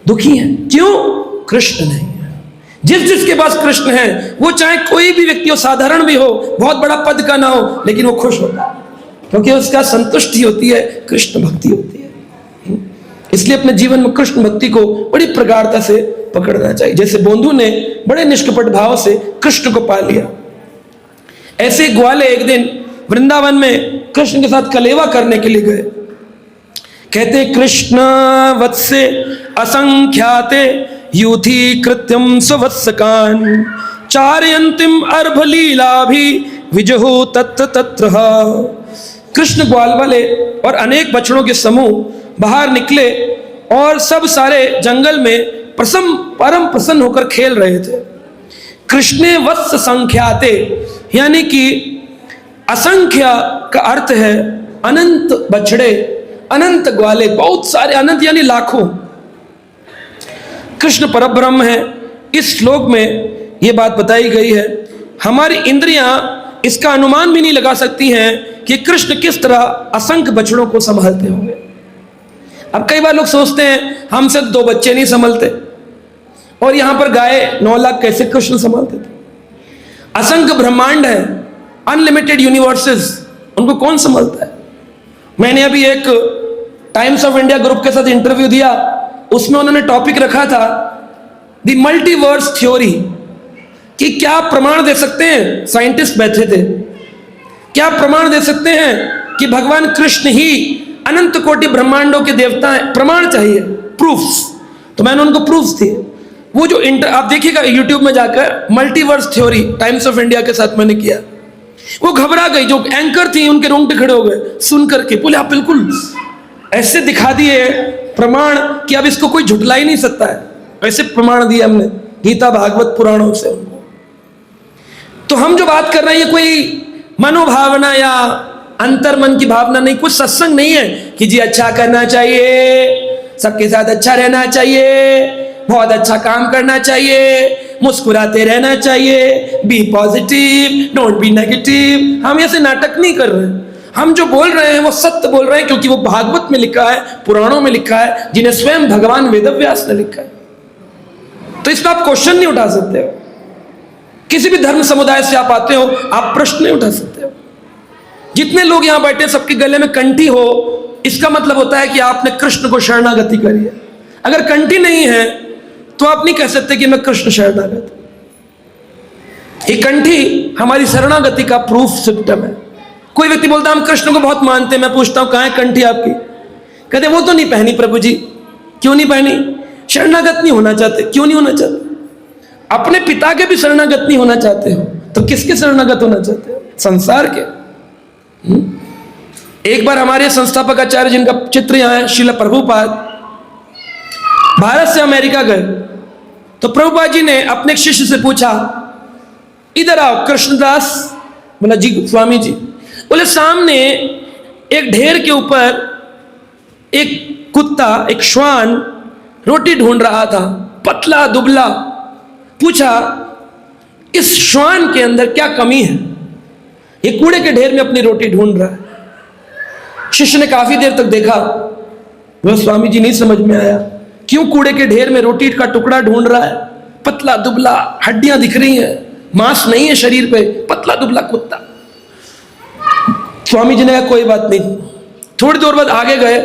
दुखी हैं। क्यों? कृष्ण नहीं है। जिसके पास कृष्ण है, वो चाहे कोई भी व्यक्ति हो, साधारण भी हो, बहुत बड़ा पद का ना हो, लेकिन वो खुश होता है, क्योंकि उसका संतुष्टि होती है, कृष्ण भक्ति होती है। इसलिए अपने जीवन में कृष्ण भक्ति को बड़ी प्रगाढ़ता से पकड़ना चाहिए। जैसे बोंधु ने बड़े निष्कपट भाव से कृष्ण को पा लिया, ऐसे ग्वाले एक दिन वृंदावन में कृष्ण के साथ कलेवा करने के लिए गए। कहते कृष्ण वत्से असंख्याते यूथी कृत्यम स्वत्सकान चारयंतिम अर्भलीला भी विजहु तत्र तत्र। कृष्ण ग्वाल वाले और अनेक बछड़ों के समूह बाहर निकले और सब सारे जंगल में परम प्रसन्न होकर खेल रहे थे। कृष्णे वत्स संख्याते, यानी कि असंख्य का अर्थ है अनंत बछड़े, अनंत ग्वाले, बहुत सारे, अनंत यानी लाखों। कृष्ण परब्रह्म है। इस श्लोक में यह बात बताई गई है। हमारी इंद्रियां इसका अनुमान भी नहीं लगा सकती हैं कि कृष्ण किस तरह असंख्य बछड़ों को संभालते होंगे। अब कई बार लोग सोचते हैं हमसे 2 बच्चे नहीं संभलते, और यहां पर गाय 9 लाख कैसे कृष्ण संभालते थे। असंख्य ब्रह्मांड है, अनलिमिटेड यूनिवर्सेस, उनको कौन संभालता है? मैंने अभी एक टाइम्स ऑफ इंडिया ग्रुप के साथ इंटरव्यू दिया, उसमें उन्होंने टॉपिक रखा था द मल्टीवर्स थ्योरी, कि क्या प्रमाण दे सकते हैं, साइंटिस्ट बैठे थे, क्या प्रमाण दे सकते हैं कि भगवान कृष्ण ही अनंत कोटि ब्रह्मांडों के देवता हैं? प्रमाण चाहिए, प्रूफ्स। तो मैंने उनको प्रूफ्स दिए। वो जो आप देखिएगा यूट्यूब में जाकर, multiverse theory times of India के साथ मैंने किया। वो घबरा गई, जो एंकर थी उनके रोंगटे खड़े हो गए सुन करके, बोले आप बिल्कुल ऐसे दिखा दिए प्रमाण कि अब इसको कोई झुटला ही नहीं सकता है, ऐसे प्रमाण दिए हमने गीता भागवत पुराणों से उनको। तो हम जो बात कर रहे हैं ये कोई मनोभावना या अंतर्मन की भावना नहीं, कुछ सत्संग नहीं है कि जी अच्छा करना चाहिए, सबके साथ अच्छा रहना चाहिए, बहुत अच्छा काम करना चाहिए, मुस्कुराते रहना चाहिए, be positive, don't be negative. हम ऐसे नाटक नहीं कर रहे हैं, हम जो बोल रहे हैं वो सत्य बोल रहे हैं, क्योंकि वो भागवत में लिखा है, पुराणों में लिखा है, जिन्हें स्वयं भगवान वेदव्यास ने लिखा है। तो इसका आप क्वेश्चन नहीं उठा सकते हो। किसी भी धर्म समुदाय से आप आते हो, आप प्रश्न नहीं उठा सकते हो। जितने लोग यहां बैठे सबके गले में कंठी हो, इसका मतलब होता है कि आपने कृष्ण को शरणागति करी है। अगर कंठी नहीं है तो आप नहीं कह सकते कि मैं कृष्ण शरणागत। ये कंठी हमारी शरणागति का प्रूफ सिम्टम है। कोई व्यक्ति बोलता है हम कृष्ण को बहुत मानते हैं, मैं पूछता हूं कहां है कंठी आपकी? कहते वो तो नहीं पहनी प्रभु जी। क्यों नहीं पहनी? शरणागत नहीं होना चाहते। क्यों नहीं होना चाहते? अपने पिता के भी शरणागत नहीं होना चाहते हो तो किसके शरणागत होना चाहते हो? संसार के। एक बार हमारे संस्थापक आचार्य जिनका चित्र यहां है, श्रील प्रभुपाद, भारत से अमेरिका गए तो प्रभुपाद जी ने अपने एक शिष्य से पूछा, इधर आओ कृष्णदास। बोला जी स्वामी जी। बोले सामने एक ढेर के ऊपर एक कुत्ता, एक श्वान रोटी ढूंढ रहा था, पतला दुबला। पूछा इस श्वान के अंदर क्या कमी है? ये कूड़े के ढेर में अपनी रोटी ढूंढ रहा है। शिष्य ने काफी देर तक देखा, वह स्वामी जी नहीं समझ में आया क्यों कूड़े के ढेर में रोटी का टुकड़ा ढूंढ रहा है। पतला दुबला, हड्डियां दिख रही हैं, मांस नहीं है शरीर पे, पतला दुबला कुत्ता। स्वामी जी ने कहा कोई बात नहीं। थोड़ी देर बाद आगे गए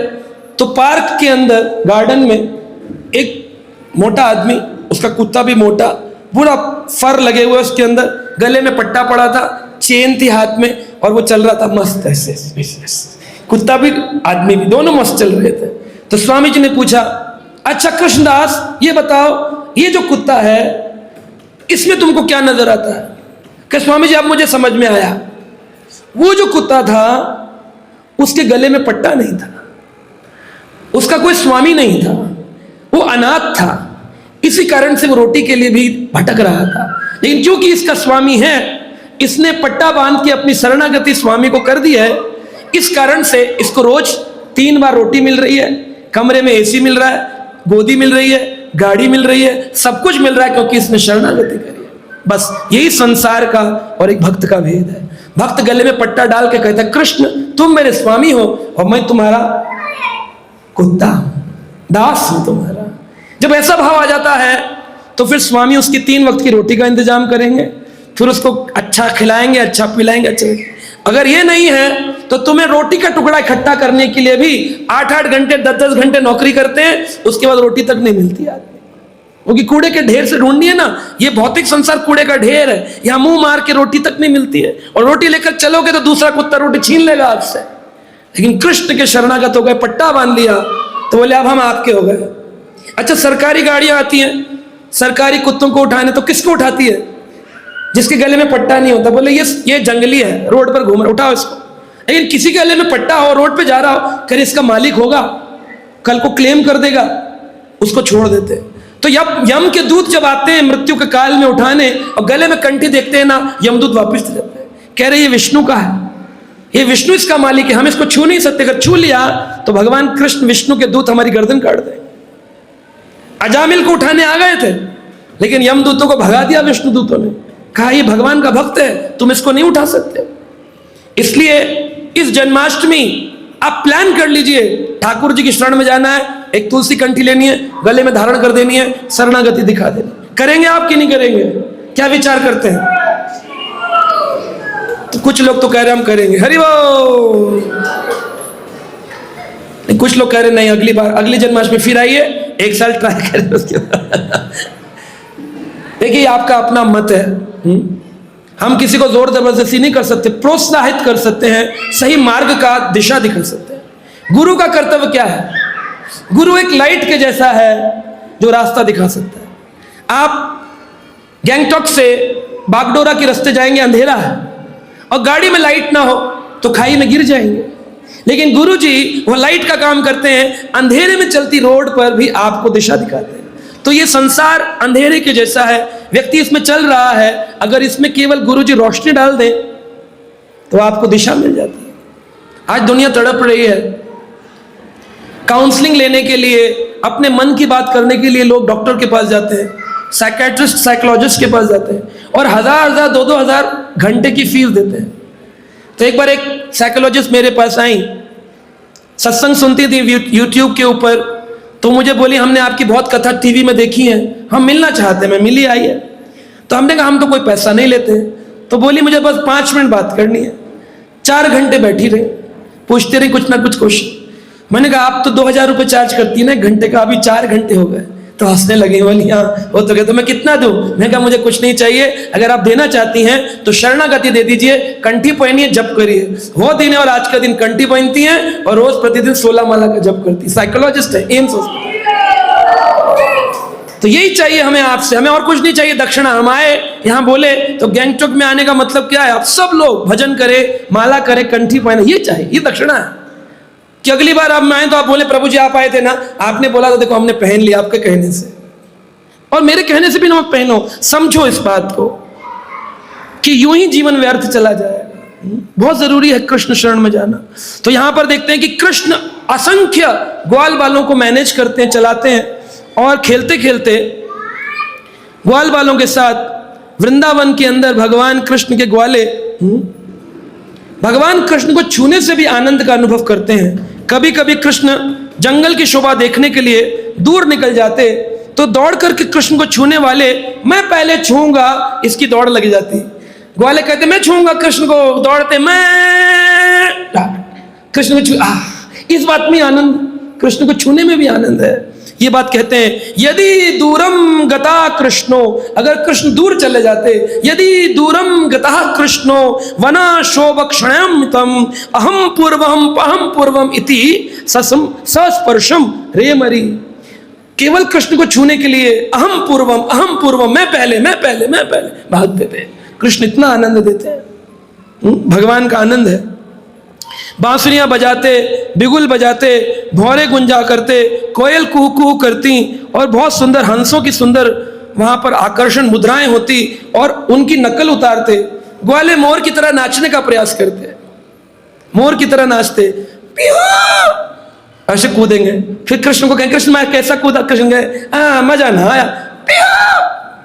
तो पार्क के अंदर गार्डन में एक मोटा आदमी, उसका कुत्ता भी मोटा, पूरा फर लगे हुए उसके अंदर, गले में पट्टा पड़ा था, चेन थी हाथ में, और वो चल रहा था मस्त ऐसे। कुत्ता भी आदमी भी दोनों मस्त चल रहे थे। तो स्वामी जी ने पूछा, अच्छा कृष्णदास ये बताओ, ये जो कुत्ता है इसमें तुमको क्या नजर आता है? कि स्वामी जी अब मुझे समझ में आया, वो जो कुत्ता था उसके गले में पट्टा नहीं था, उसका कोई स्वामी नहीं था, वो अनाथ था, इसी कारण से वो रोटी के लिए भी भटक रहा था। लेकिन क्योंकि इसका स्वामी है, इसने पट्टा बांध के अपनी शरणागति स्वामी को कर दी है, इस कारण से इसको रोज 3 बार रोटी मिल रही है, कमरे में एसी मिल रहा है, गोदी मिल रही है, गाड़ी मिल रही है, सब कुछ मिल रहा है क्योंकि इसने शरणागति करी है। बस यही संसार का और एक भक्त का भेद है। भक्त गले में पट्टा डाल के कहता है कृष्ण तुम मेरे स्वामी हो और मैं तुम्हारा कुत्ता हूं, दास हूं तुम्हारा। जब ऐसा भाव आ जाता है तो फिर स्वामी उसकी 3 वक्त की रोटी का इंतजाम करेंगे, फिर उसको अच्छा खिलाएंगे, अच्छा पिलाएंगे, अच्छा। अगर ये नहीं है तो तुम्हें रोटी का टुकड़ा इकट्ठा करने के लिए भी 8-8 घंटे 10-10 घंटे नौकरी करते हैं, उसके बाद रोटी तक नहीं मिलती आदमी, क्योंकि कूड़े के ढेर से ढूंढनी है ना। ये भौतिक संसार कूड़े का ढेर है, यहां मुंह मार के रोटी तक नहीं मिलती है, और रोटी लेकर चलोगे तो दूसरा कुत्ता रोटी छीन लेगा आपसे। लेकिन कृष्ण के शरणागत हो गए, पट्टा बांध लिया, तो बोले अब हम आपके हो गए। अच्छा सरकारी गाड़ियां आती हैं सरकारी कुत्तों को उठाने, तो किसको उठाती है? जिसके गले में पट्टा नहीं होता। बोले ये जंगली है, रोड पर घूम रहा, उठाओ इसको। लेकिन किसी के गले में पट्टा हो, रोड पे जा रहा हो, कर इसका मालिक होगा, कल को क्लेम कर देगा, उसको छोड़ देते। तो यम के दूत जब आते हैं मृत्यु के काल में उठाने और गले में कंठी देखते हैं ना, यमदूत वापस चले जाते हैं, कह रहे ये विष्णु का है, ये विष्णु इसका मालिक है, हम इसको छू नहीं सकते। अगर छू लिया तो भगवान कृष्ण विष्णु के दूत हमारी गर्दन काट देंगे। अजामिल को उठाने आ गए थे, लेकिन यमदूतों को भगा दिया विष्णु दूतों ने, कहा ये भगवान का भक्त है, तुम इसको नहीं उठा सकते। इसलिए इस जन्माष्टमी आप प्लान कर लीजिए, ठाकुर जी की शरण में जाना है, एक तुलसी कंठी लेनी है, गले में धारण कर देनी है, शरणागति दिखा देनी। करेंगे आप कि नहीं करेंगे? क्या विचार करते हैं? तो कुछ लोग तो कह रहे हम करेंगे, हरि बोल। कुछ लोग कह रहे नहीं, अगली बार अगली जन्माष्टमी फिर आइए, एक साल ट्राई करें उसके बाद। देखिए आपका अपना मत है, हम किसी को जोर जबरदस्ती नहीं कर सकते, प्रोत्साहित कर सकते हैं, सही मार्ग का दिशा दिखा सकते हैं। गुरु का कर्तव्य क्या है? गुरु एक लाइट के जैसा है जो रास्ता दिखा सकता है। आप गैंगटॉक से बागडोरा के रास्ते जाएंगे, अंधेरा है और गाड़ी में लाइट ना हो तो खाई में गिर जाएंगे, लेकिन गुरु जी वो लाइट का काम करते हैं, अंधेरे में चलती रोड पर भी आपको दिशा दिखाते हैं। तो ये संसार अंधेरे के जैसा है, व्यक्ति इसमें चल रहा है, अगर इसमें केवल गुरु जी रोशनी डाल दें तो आपको दिशा मिल जाती है। आज दुनिया तड़प रही है, काउंसलिंग लेने के लिए, अपने मन की बात करने के लिए लोग डॉक्टर के पास जाते हैं, साइकेट्रिस्ट साइकोलॉजिस्ट के पास जाते हैं और हजार 2,000 घंटे की फीस देते हैं। तो एक बार एक साइकोलॉजिस्ट मेरे पास आई, सत्संग सुनती थी यूट्यूब के ऊपर, तो मुझे बोली हमने आपकी बहुत कथा टीवी में देखी है, हम मिलना चाहते हैं। मैं मिली आई है, तो हमने कहा हम तो कोई पैसा नहीं लेते। तो बोली मुझे बस 5 मिनट बात करनी है। 4 घंटे बैठी रही, पूछते रही कुछ ना कुछ क्वेश्चन। मैंने कहा आप तो 2,000 रुपये चार्ज करती है ना घंटे का, अभी 4 घंटे हो गए। तो हंसने लगी, बोली हाँ वो तो कहते मैं कितना दूं? मैं कहा मुझे कुछ नहीं चाहिए, अगर आप देना चाहती हैं तो शरणागति दे दीजिए, कंठी पहनिए, जप करिए। वो दिन और आज का दिन कंठी पहनती हैं और रोज प्रतिदिन 16 माला का जप करती। साइकोलॉजिस्ट है, एम्स हॉस्पिटल। तो यही चाहिए हमें आपसे, हमें और कुछ नहीं चाहिए दक्षिणा। हम आए यहाँ बोले तो गैंगटॉक में आने का मतलब क्या है? आप सब लोग भजन करें, माला करें, कंठी पहने, ये चाहिए, ये दक्षिणा है। कि अगली बार आप आए तो आप बोले प्रभु जी आप आए थे ना, आपने बोला तो देखो हमने पहन लिया आपके कहने से, और मेरे कहने से भी ना पहनो। समझो इस बात को कि यूं ही जीवन व्यर्थ चला जाएगा। बहुत जरूरी है कृष्ण शरण में जाना। तो यहां पर देखते हैं कि कृष्ण असंख्य ग्वाल बालों को मैनेज करते हैं, चलाते हैं, और खेलते खेलते ग्वाल बालों के साथ वृंदावन के अंदर भगवान कृष्ण के ग्वाले भगवान कृष्ण को छूने से भी आनंद का अनुभव करते हैं। कभी कभी कृष्ण जंगल की शोभा देखने के लिए दूर निकल जाते, तो दौड़ करके कृष्ण को छूने वाले मैं पहले छूंगा इसकी दौड़ लग जाती। ग्वाले कहते मैं छूंगा कृष्ण को, दौड़ते मैं कृष्ण को छू। इस बात में आनंद, कृष्ण को छूने में भी आनंद है। ये बात कहते हैं यदि दूरम गता कृष्णो, अगर कृष्ण दूर चले जाते, यदि दूरम गता कृष्णो वना शोभक्षणम तम अहम पूर्वम इति ससम सस्पर्शम रेमरी। केवल कृष्ण को छूने के लिए अहम पूर्वम, मैं पहले भागते थे। कृष्ण इतना आनंद देते हैं, भगवान का आनंद है। बांसुरियां बजाते, बिगुल बजाते, भौरे गुंजा करते, कोयल कुहू कुहू करती, और बहुत सुंदर हंसों की सुंदर वहां पर आकर्षण मुद्राएं होती, और उनकी नकल उतारते। ग्वाले मोर की तरह नाचने का प्रयास करते, मोर की तरह नाचते, ऐसे कूदेंगे। फिर कृष्ण को कहें कृष्ण मैं कैसा कूदा? कृष्ण कहे मजा ना आया।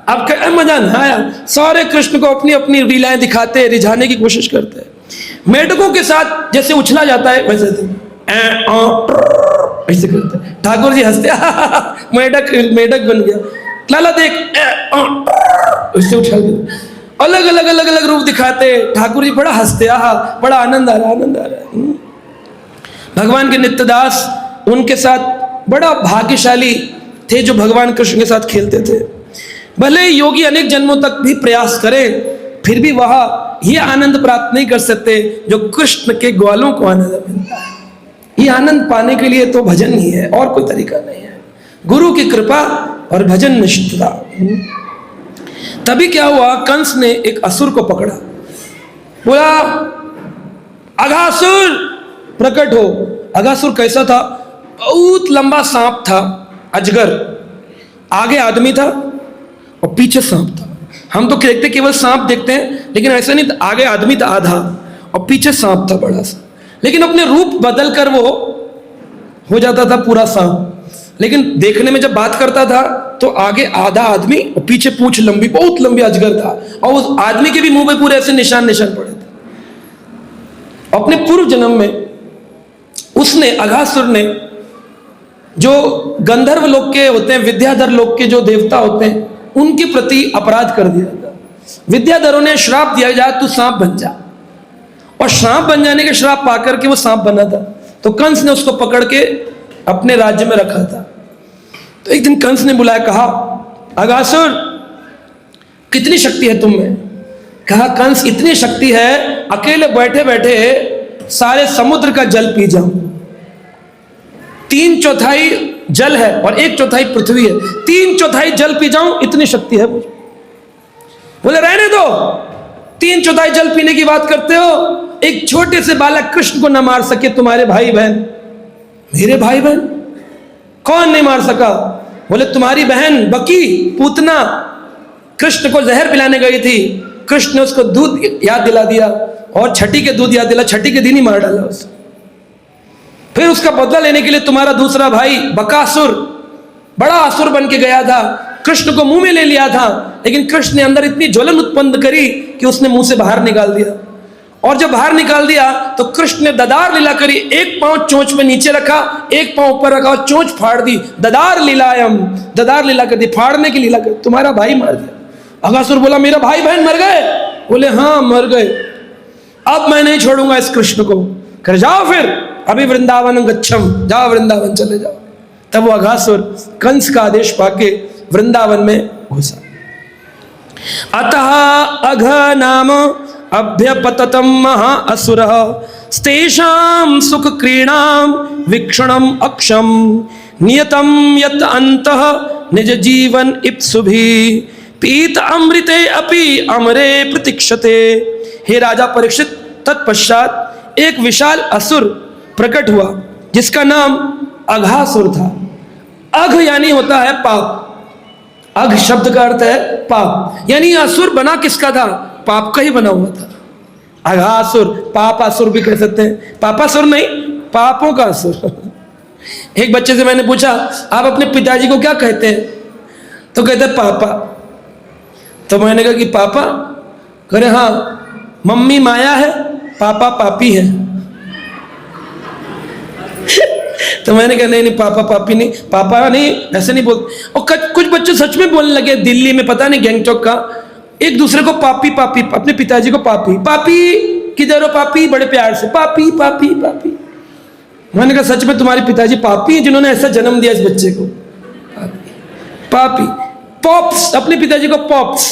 अब मजा ना आया। सारे कृष्ण को अपनी अपनी लीलाएं दिखाते, रिझाने की कोशिश करते। मेढकों के साथ जैसे उछला जाता है वैसे ऐसे करते। ठाकुर जी हंसते, मेढक बन गया। लाला देख, उससे उछल गया। अलग अलग रूप दिखाते। ठाकुर जी बड़ा हंसते, बड़ा आनंद आ रहा है। भगवान के नित्यदास उनके साथ बड़ा भाग्यशाली थे जो भगवान कृष्ण के साथ खेलते थे। भले योगी अनेक जन्मों तक भी प्रयास करें, फिर भी वह ये आनंद प्राप्त नहीं कर सकते जो कृष्ण के ग्वालों को आनंद मिलता है। ये आनंद पाने के लिए तो भजन ही है, और कोई तरीका नहीं है। गुरु की कृपा और भजन निष्ठता। तभी क्या हुआ, कंस ने एक असुर को पकड़ा, बोला अघासुर प्रकट हो। अघासुर कैसा था? बहुत लंबा सांप था, अजगर। आगे आदमी था और पीछे सांप था। हम तो देखते केवल सांप देखते हैं, लेकिन ऐसा नहीं, आगे आदमी था आधा और पीछे सांप था बड़ा सा। लेकिन अपने रूप बदल कर वो हो जाता था पूरा सांप, लेकिन देखने में जब बात करता था तो आगे आधा आदमी और पीछे पूंछ लंबी, बहुत लंबी अजगर था, और उस आदमी के भी मुंह पे पूरे ऐसे निशान पड़े थे। अपने पूर्व जन्म में उसने, अघासुर ने, जो गंधर्व लोक के होते हैं, विद्याधर लोक के जो देवता होते हैं, उनके प्रति अपराध कर दिया था। विद्याधरों ने श्राप दिया जा तू सांप बन जा, और सांप बन जाने के श्राप पाकर के वो सांप बना था। तो कंस ने उसको पकड़ के अपने राज्य में रखा था। तो एक दिन कंस ने बुलाया, कहा अगासुर कितनी शक्ति है तुम में? कहा कंस इतनी शक्ति है अकेले बैठे बैठे सारे समुद्र का जल पी जाऊं। 3/4 जल है और 1/4 पृथ्वी है, 3/4 जल पी जाऊं, इतनी शक्ति है मुझे। बोले रहने दो, 3/4 जल पीने की बात करते हो? एक छोटे से बालक कृष्ण को न मार सके तुम्हारे भाई बहन? मेरे भाई बहन कौन नहीं मार सका? बोले तुम्हारी बहन बकी पूतना कृष्ण को जहर पिलाने गई थी, कृष्ण ने उसको दूध याद दिला दिया और छठी के दूध याद दिला, छठी के दिन ही मार डाला उसे। फिर उसका बदला लेने के लिए तुम्हारा दूसरा भाई बकासुर बड़ा असुर बन के गया था, कृष्ण को मुंह में ले लिया था, लेकिन कृष्ण ने अंदर इतनी ज्वलन उत्पन्न करी कि उसने मुंह से बाहर निकाल दिया। और जब बाहर निकाल दिया तो कृष्ण ने ददार लीला करी, एक पांव चोंच में नीचे रखा, एक पांव ऊपर रखा और चोंच फाड़ दी। ददार लीलायम, ददार लीला कर दी, फाड़ने की लीला कर, तुम्हारा भाई मार दिया। अगासुर बोला मेरा भाई बहन मर गए? बोले हाँ मर गए, अब मैं नहीं छोड़ूंगा इस कृष्ण को। कर जाओ फिर अभी वृंदावन गच्छम, जाओ वृंदावन चले जाओ। तब वो अगासुर कंस का आदेश पाके वृंदावन में घुसा। अतः अघ नाम अभ्यपततम महाअसुरः स्तेषां सुख क्रीणां वीक्षणम अक्षम नियतम यत अंतः निज जीवन इप्सुभिः पीत अमृते अपि अमरे प्रतीक्षते। हे राजा परीक्षित, तत्पश्चात एक विशाल असुर प्रकट हुआ जिसका नाम अघासुर था। अघ यानी होता है पाप, अघ शब्द का अर्थ है पाप, यानी असुर बना किसका था? पाप का ही बना हुआ था। अघासुर, पापासुर भी कह सकते हैं, पापासुर नहीं पापों का असुर। एक बच्चे से मैंने पूछा आप अपने पिताजी को क्या कहते हैं? तो कहते हैं पापा। तो मैंने कहा कि पापा? करे हाँ, मम्मी माया है, पापा पापी है। तो मैंने कहा नहीं पापा पापी नहीं, पापा नहीं ऐसे नहीं बोलते। और कुछ बच्चे सच में बोलने लगे, दिल्ली में पता नहीं गैंगटॉक का, एक दूसरे को पापी पापी, अपने पिताजी को पापी पापी, किधर हो पापी, बड़े प्यार से पापी पापी पापी। मैंने कहा सच में तुम्हारे पिताजी पापी हैं जिन्होंने ऐसा जन्म दिया इस बच्चे को? पापी। पॉप्स, अपने पिताजी को पॉप्स।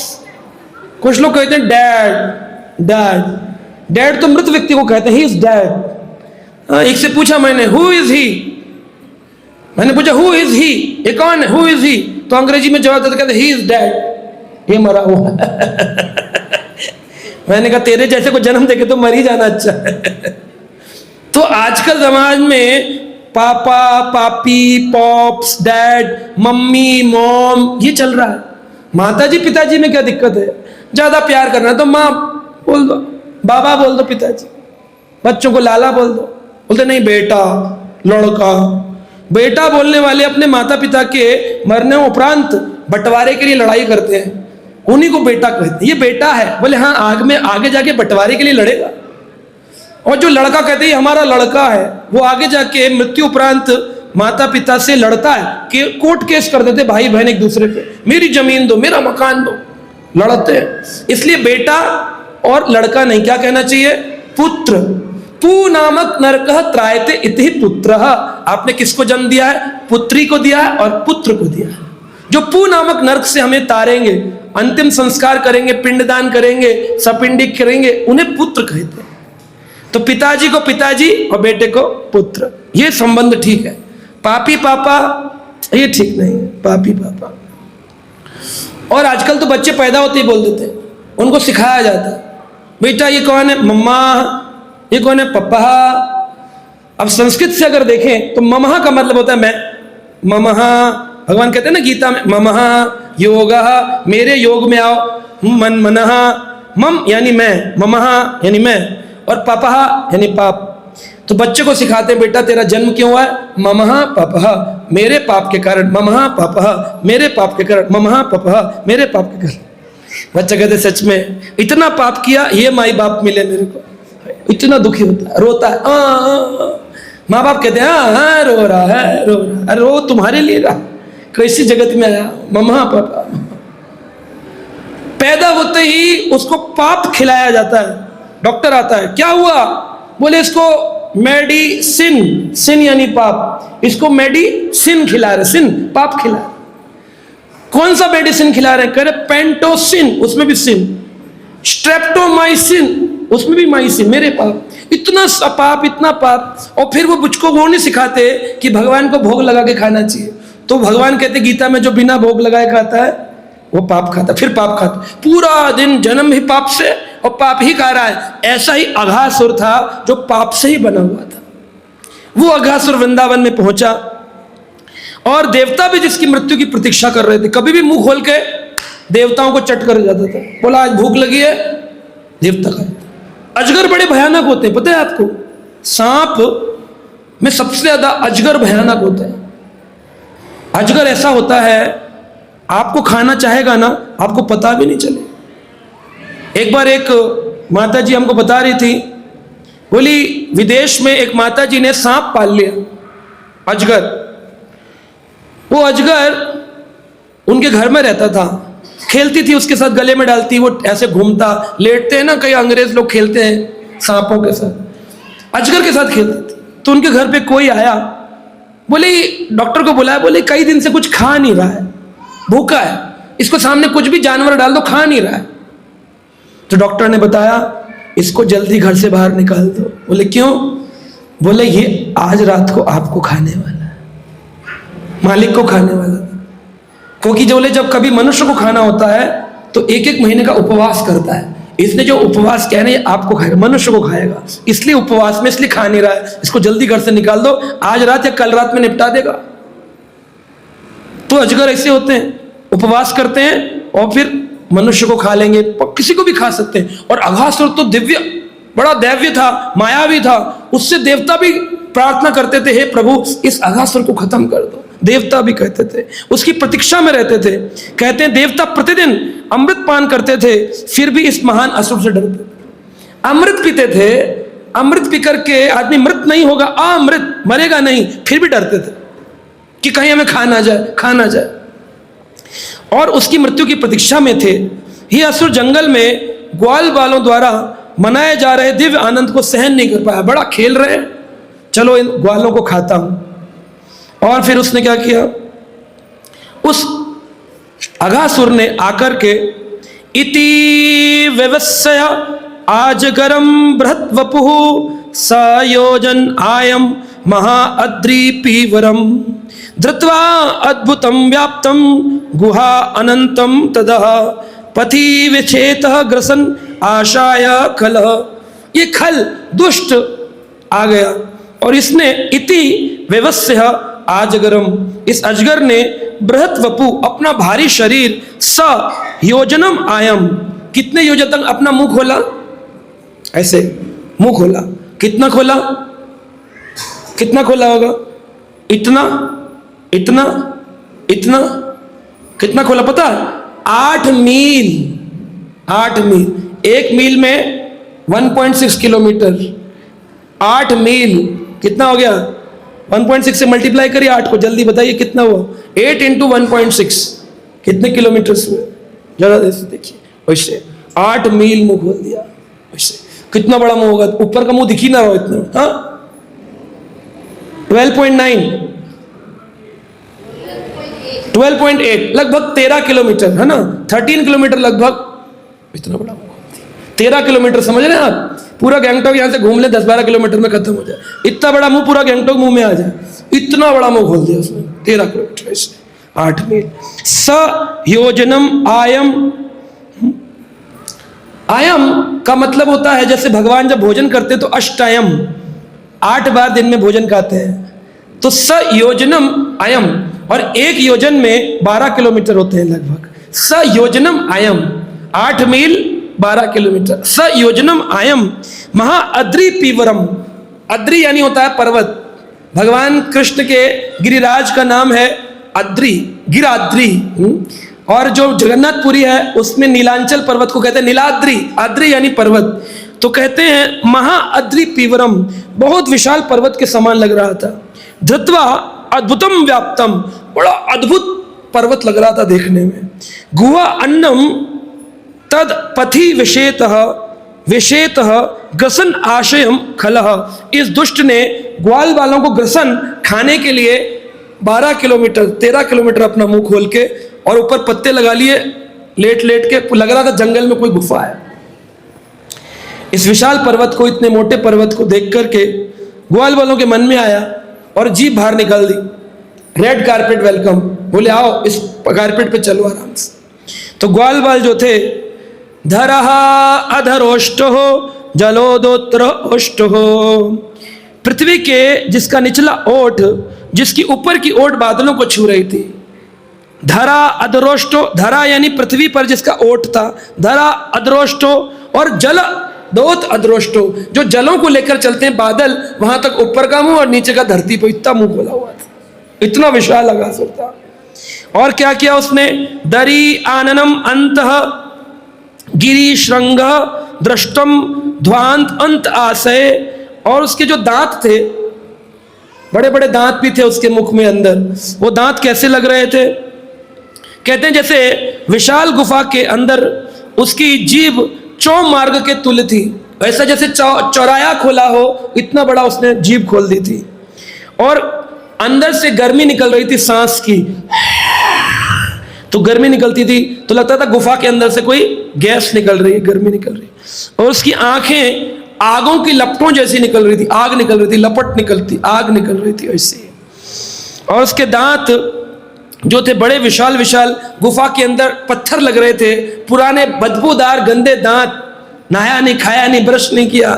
कुछ लोग कहते हैं डैड, डैड, डैड तो मृत व्यक्ति को कहते हैं, ही इज डैड। एक से पूछा मैंने हु इज ही, मैंने पूछा हु इज ही, ये कौन है, हु इज ही? तो अंग्रेजी में जवाब देते कहते ही इज डैड, ये मरा हुआ। मैंने कहा तेरे जैसे को जन्म देके तो मर ही जाना अच्छा है। तो आजकल समाज में पापा पापी, पॉप्स, डैड, मम्मी, मॉम, ये चल रहा है। माताजी पिताजी में क्या दिक्कत है? ज्यादा प्यार करना है तो माँ बोल दो, बाबा बोल दो, पिताजी। बच्चों को लाला बोल दो, बोलते नहीं बेटा, लड़का। बेटा बोलने वाले अपने माता पिता के मरने उपरांत बंटवारे के लिए लड़ाई करते हैं, उन्हीं को बेटा कहते हैं। ये बेटा है, बोले हाँ आग में आगे जाके बंटवारे के लिए लड़ेगा। और जो लड़का कहते हैं हमारा लड़का है, वो आगे जाके मृत्यु उपरांत माता पिता से लड़ता है कि कोर्ट केस कर देते भाई बहन एक दूसरे पे, मेरी जमीन दो, मेरा मकान दो, लड़ते हैं। इसलिए बेटा और लड़का नहीं, क्या कहना चाहिए? पुत्र। पू नामक नरकः त्रायते इति पुत्रः। आपने किसको जन्म दिया है? पुत्री को दिया है और पुत्र को दिया है। जो पू नामक नरक से हमें तारेंगे, अंतिम संस्कार करेंगे, पिंडदान करेंगे, सपिंडिक करेंगे, उन्हें पुत्र कहते हैं। तो पिताजी को पिताजी और बेटे को पुत्र, ये संबंध ठीक है। पापी पापा ये ठीक नहीं है, पापी पापा। और आजकल तो बच्चे पैदा होते ही बोल देते हैं, उनको सिखाया जाता है बेटा ये कौन है? मम्मा। ये कौन है? पप्पा। अब संस्कृत से अगर देखें तो ममहा का मतलब होता है मैं। ममहा, भगवान कहते हैं ना गीता में, ममहा योगः, मेरे योग में आओ। मन मनहा, मम यानी मैं, ममहा यानी मैं, और पापा यानी पाप। तो बच्चे को सिखाते हैं बेटा तेरा जन्म क्यों हुआ है? ममहा पापा, मेरे पाप के कारण। ममहा पापा, मेरे पाप के कारण। ममहा पापा, मेरे पाप के कारण। बच्चा कहते सच में इतना पाप किया, ये माई बाप मिले मेरे को, इतना दुखी होता है, रोता है। माँ बाप कहते हैं हाँ रो रहा है, रो रहा है। रो तुम्हारे लिए रहा, कैसी जगत में आया? मम्मा पापा। पैदा होते ही उसको पाप खिलाया जाता है, डॉक्टर आता है, क्या हुआ? बोले इसको मेडिसिन, सिन यानी पाप, इसको मेडिसिन खिला रहे, सिन पाप खिला रहे। कौन सा मेडिसिन खिला रहे? कह रहे पेंटोसिन, उसमें भी सिन, स्ट्रेप्टोमाइसिन, उसमें भी माइसिन, मेरे पाप, इतना पाप, इतना पाप। और फिर वो मुझको वो नहीं सिखाते कि भगवान को भोग लगा के खाना चाहिए। तो भगवान कहते गीता में, जो बिना भोग लगाए खाता है वो पाप खाता, फिर पाप खाता, पूरा दिन जन्म ही पाप से और पाप ही खा रहा है। ऐसा ही अघासुर था जो पाप से ही बना हुआ था। वो अघासुर वृंदावन में पहुंचा और देवता भी जिसकी मृत्यु की प्रतीक्षा कर रहे थे, कभी भी मुंह खोल के देवताओं को चट कर जाता था। बोला आज भूख लगी है, देवता खाए। अजगर बड़े भयानक होते हैं, पता है आपको? सांप में सबसे ज्यादा अजगर भयानक होता है। अजगर ऐसा होता है, आपको खाना चाहेगा ना, आपको पता भी नहीं चले। एक बार एक माता जी हमको बता रही थी, बोली विदेश में एक माता जी ने सांप पाल लिया, अजगर। वो अजगर उनके घर में रहता था, खेलती थी उसके साथ, गले में डालती, वो ऐसे घूमता, लेटते हैं ना कई अंग्रेज लोग खेलते हैं सांपों के साथ, अजगर के साथ खेलती थी। तो उनके घर पे कोई आया, बोली डॉक्टर को बुलाया, बोले कई दिन से कुछ खा नहीं रहा है, भूखा है, इसको सामने कुछ भी जानवर डाल दो खा नहीं रहा है। तो डॉक्टर ने बताया इसको जल्दी घर से बाहर निकाल दो। बोले क्यों? बोले ये आज रात को आपको खाने वाला है, मालिक को खाने वाला है। क्योंकि जो बोले जब कभी मनुष्य को खाना होता है तो एक एक महीने का उपवास करता है, इसने जो उपवास कह रहे हैं आपको खाएगा, मनुष्य को खाएगा, इसलिए उपवास में, इसलिए खा नहीं रहा है, इसको जल्दी घर से निकाल दो, आज रात या कल रात में निपटा देगा। तो अजगर ऐसे होते हैं, उपवास करते हैं और फिर मनुष्य को खा लेंगे, किसी को भी खा सकते हैं। और अघासुर तो दिव्य, बड़ा दैव्य था, मायावी था, उससे देवता भी प्रार्थना करते थे, हे प्रभु इस अघासुर को खत्म कर दो। देवता भी कहते थे, उसकी प्रतीक्षा में रहते थे। कहते हैं देवता प्रतिदिन अमृत पान करते थे, फिर भी इस महान असुर से डरते थे। अमृत पीते थे, अमृत पी करके आदमी मृत नहीं होगा, अमृत मरेगा नहीं, फिर भी डरते थे कि कहीं हमें खा ना जाए, और उसकी मृत्यु की प्रतीक्षा में थे। ये असुर जंगल में ग्वाल बालों द्वारा मनाए जा रहे दिव्य आनंद को सहन नहीं कर पाया, बड़ा खेल रहे हैं, चलो इन ग्वालों को खाता हूं। और फिर उसने क्या किया, उस अघासुर ने आकर के इति व्यवस्य आजगरम बृहत वपुः सयोजन आयम महाअद्रिपीवरम धृत्वा अद्भुतम व्याप्तम गुहा अनंतम तदः पथि विचेतः ग्रसन आशाय खल। ये खल दुष्ट आ गया और इसने इति व्यवस्य आजगरम, इस अजगर ने बृहत वपु, अपना भारी शरीर, स योजनम आयम, कितने योजन तक अपना मुंह खोला, ऐसे मुंह खोला, कितना खोला, कितना खोला होगा, इतना इतना इतना, कितना खोला पता है? 8 मील, 8 मील, 1 मील में 1.6 किलोमीटर, 8 मील कितना हो गया? 1.6 से मल्टीप्लाई करिए 8 को, जल्दी बताइए कितना हुआ? 8 इंटू 1.6 कितने किलोमीटर हुए? जरा ऐसे देखिए, वैसे 8 मील मुंह खोल दिया, वैसे कितना बड़ा मुंह होगा? ऊपर का मुंह दिख ही ना रहा इतना। हाँ 12.8 लगभग 13 किलोमीटर है ना, 13 किलोमीटर लगभग, इतना बड़ा मुंह खोल दिया। 13 किलोमीटर समझ रहे हैं आप? पूरा गैंगटॉक यहाँ से घूम ले 10-12 किलोमीटर में खत्म हो जाए, इतना बड़ा मुंह पूरा गैंगटॉक मुंह में आ जाए, इतना बड़ा मुंह खोल दिया उसने। 13 किलोमीटर ऐसे 8 मील। स योजनम आयम, आयम का मतलब होता है जैसे भगवान जब भोजन करते तो अष्टायम, 8 बार दिन में भोजन खाते हैं, तो स योजनम आयम, और एक योजन में 12 किलोमीटर होते हैं लगभग। स योजनम आयम 8 मील 12 किलोमीटर। स योजनम आयम महाअद्रि पीवरम, अद्रि यानी होता है पर्वत, भगवान कृष्ण के गिरिराज का नाम है अद्रि, गिराद्रि। और जो जगन्नाथपुरी है उसमें नीलांचल पर्वत को कहते हैं नीलाद्रि, आद्रि यानी पर्वत। तो कहते हैं महाअद्रि पीवरम, बहुत विशाल पर्वत के समान लग रहा था। धृत्वा अद्भुतम व्याप्तम, बड़ा अद्भुत पर्वत लग रहा था देखने में। गुहा अन्नम तद पथि विषेतः विषेतः ग्रसन आशयम खलह, इस दुष्ट ने ग्वाल वालों को ग्रसन खाने के लिए 12 किलोमीटर 13 किलोमीटर अपना मुंह खोल के और ऊपर पत्ते लगा लिए, लेट लेट के, लग रहा था जंगल में कोई गुफा है। इस विशाल पर्वत को, इतने मोटे पर्वत को देख करके ग्वाल वालों के मन में आया और जीभ बाहर निकाल दी, रेड कारपेट वेलकम, बोले आओ इस कारपेट पे चलो आराम से। तो ग्वाल वाल जो थे, धरहा अधरोष्ट हो जलोदोत्र ओष्ट हो, पृथ्वी के जिसका निचला ओठ, जिसकी ऊपर की ओठ बादलों को छू रही थी, धरा अधरोष्टो, धरा यानी पृथ्वी पर जिसका ओठ था, धरा अधरोष्टो, और जल दोत अधरोष्टो, जो जलों को लेकर चलते हैं बादल, वहां तक ऊपर का मुंह और नीचे का धरती पर इतना मुंह खोला हुआ था, इतना विशाल अगासुर था। और क्या किया उसने, दरी आननम अंतः गिरी श्रृंग दृष्टम ध्वांत अंत आशय, और उसके जो दांत थे, बड़े बड़े दांत भी थे उसके मुख में अंदर, वो दांत कैसे लग रहे थे, कहते हैं जैसे विशाल गुफा के अंदर उसकी जीभ चौ मार्ग के तुल्य थी, ऐसा जैसे चौराया खोला हो, इतना बड़ा उसने जीभ खोल दी थी। और अंदर से गर्मी निकल रही थी सांस की, तो गर्मी निकलती थी तो लगता था गुफा के अंदर से कोई गैस निकल रही है, गर्मी निकल रही है। और उसकी आंखें आगों की लपटों जैसी निकल रही थी, आग निकल रही थी, लपट निकलती, आग निकल रही थी ऐसे। और उसके दांत जो थे बड़े विशाल विशाल, गुफा के अंदर पत्थर लग रहे थे, पुराने बदबूदार गंदे दांत, नहाया नहीं, खाया नहीं, ब्रश नहीं किया,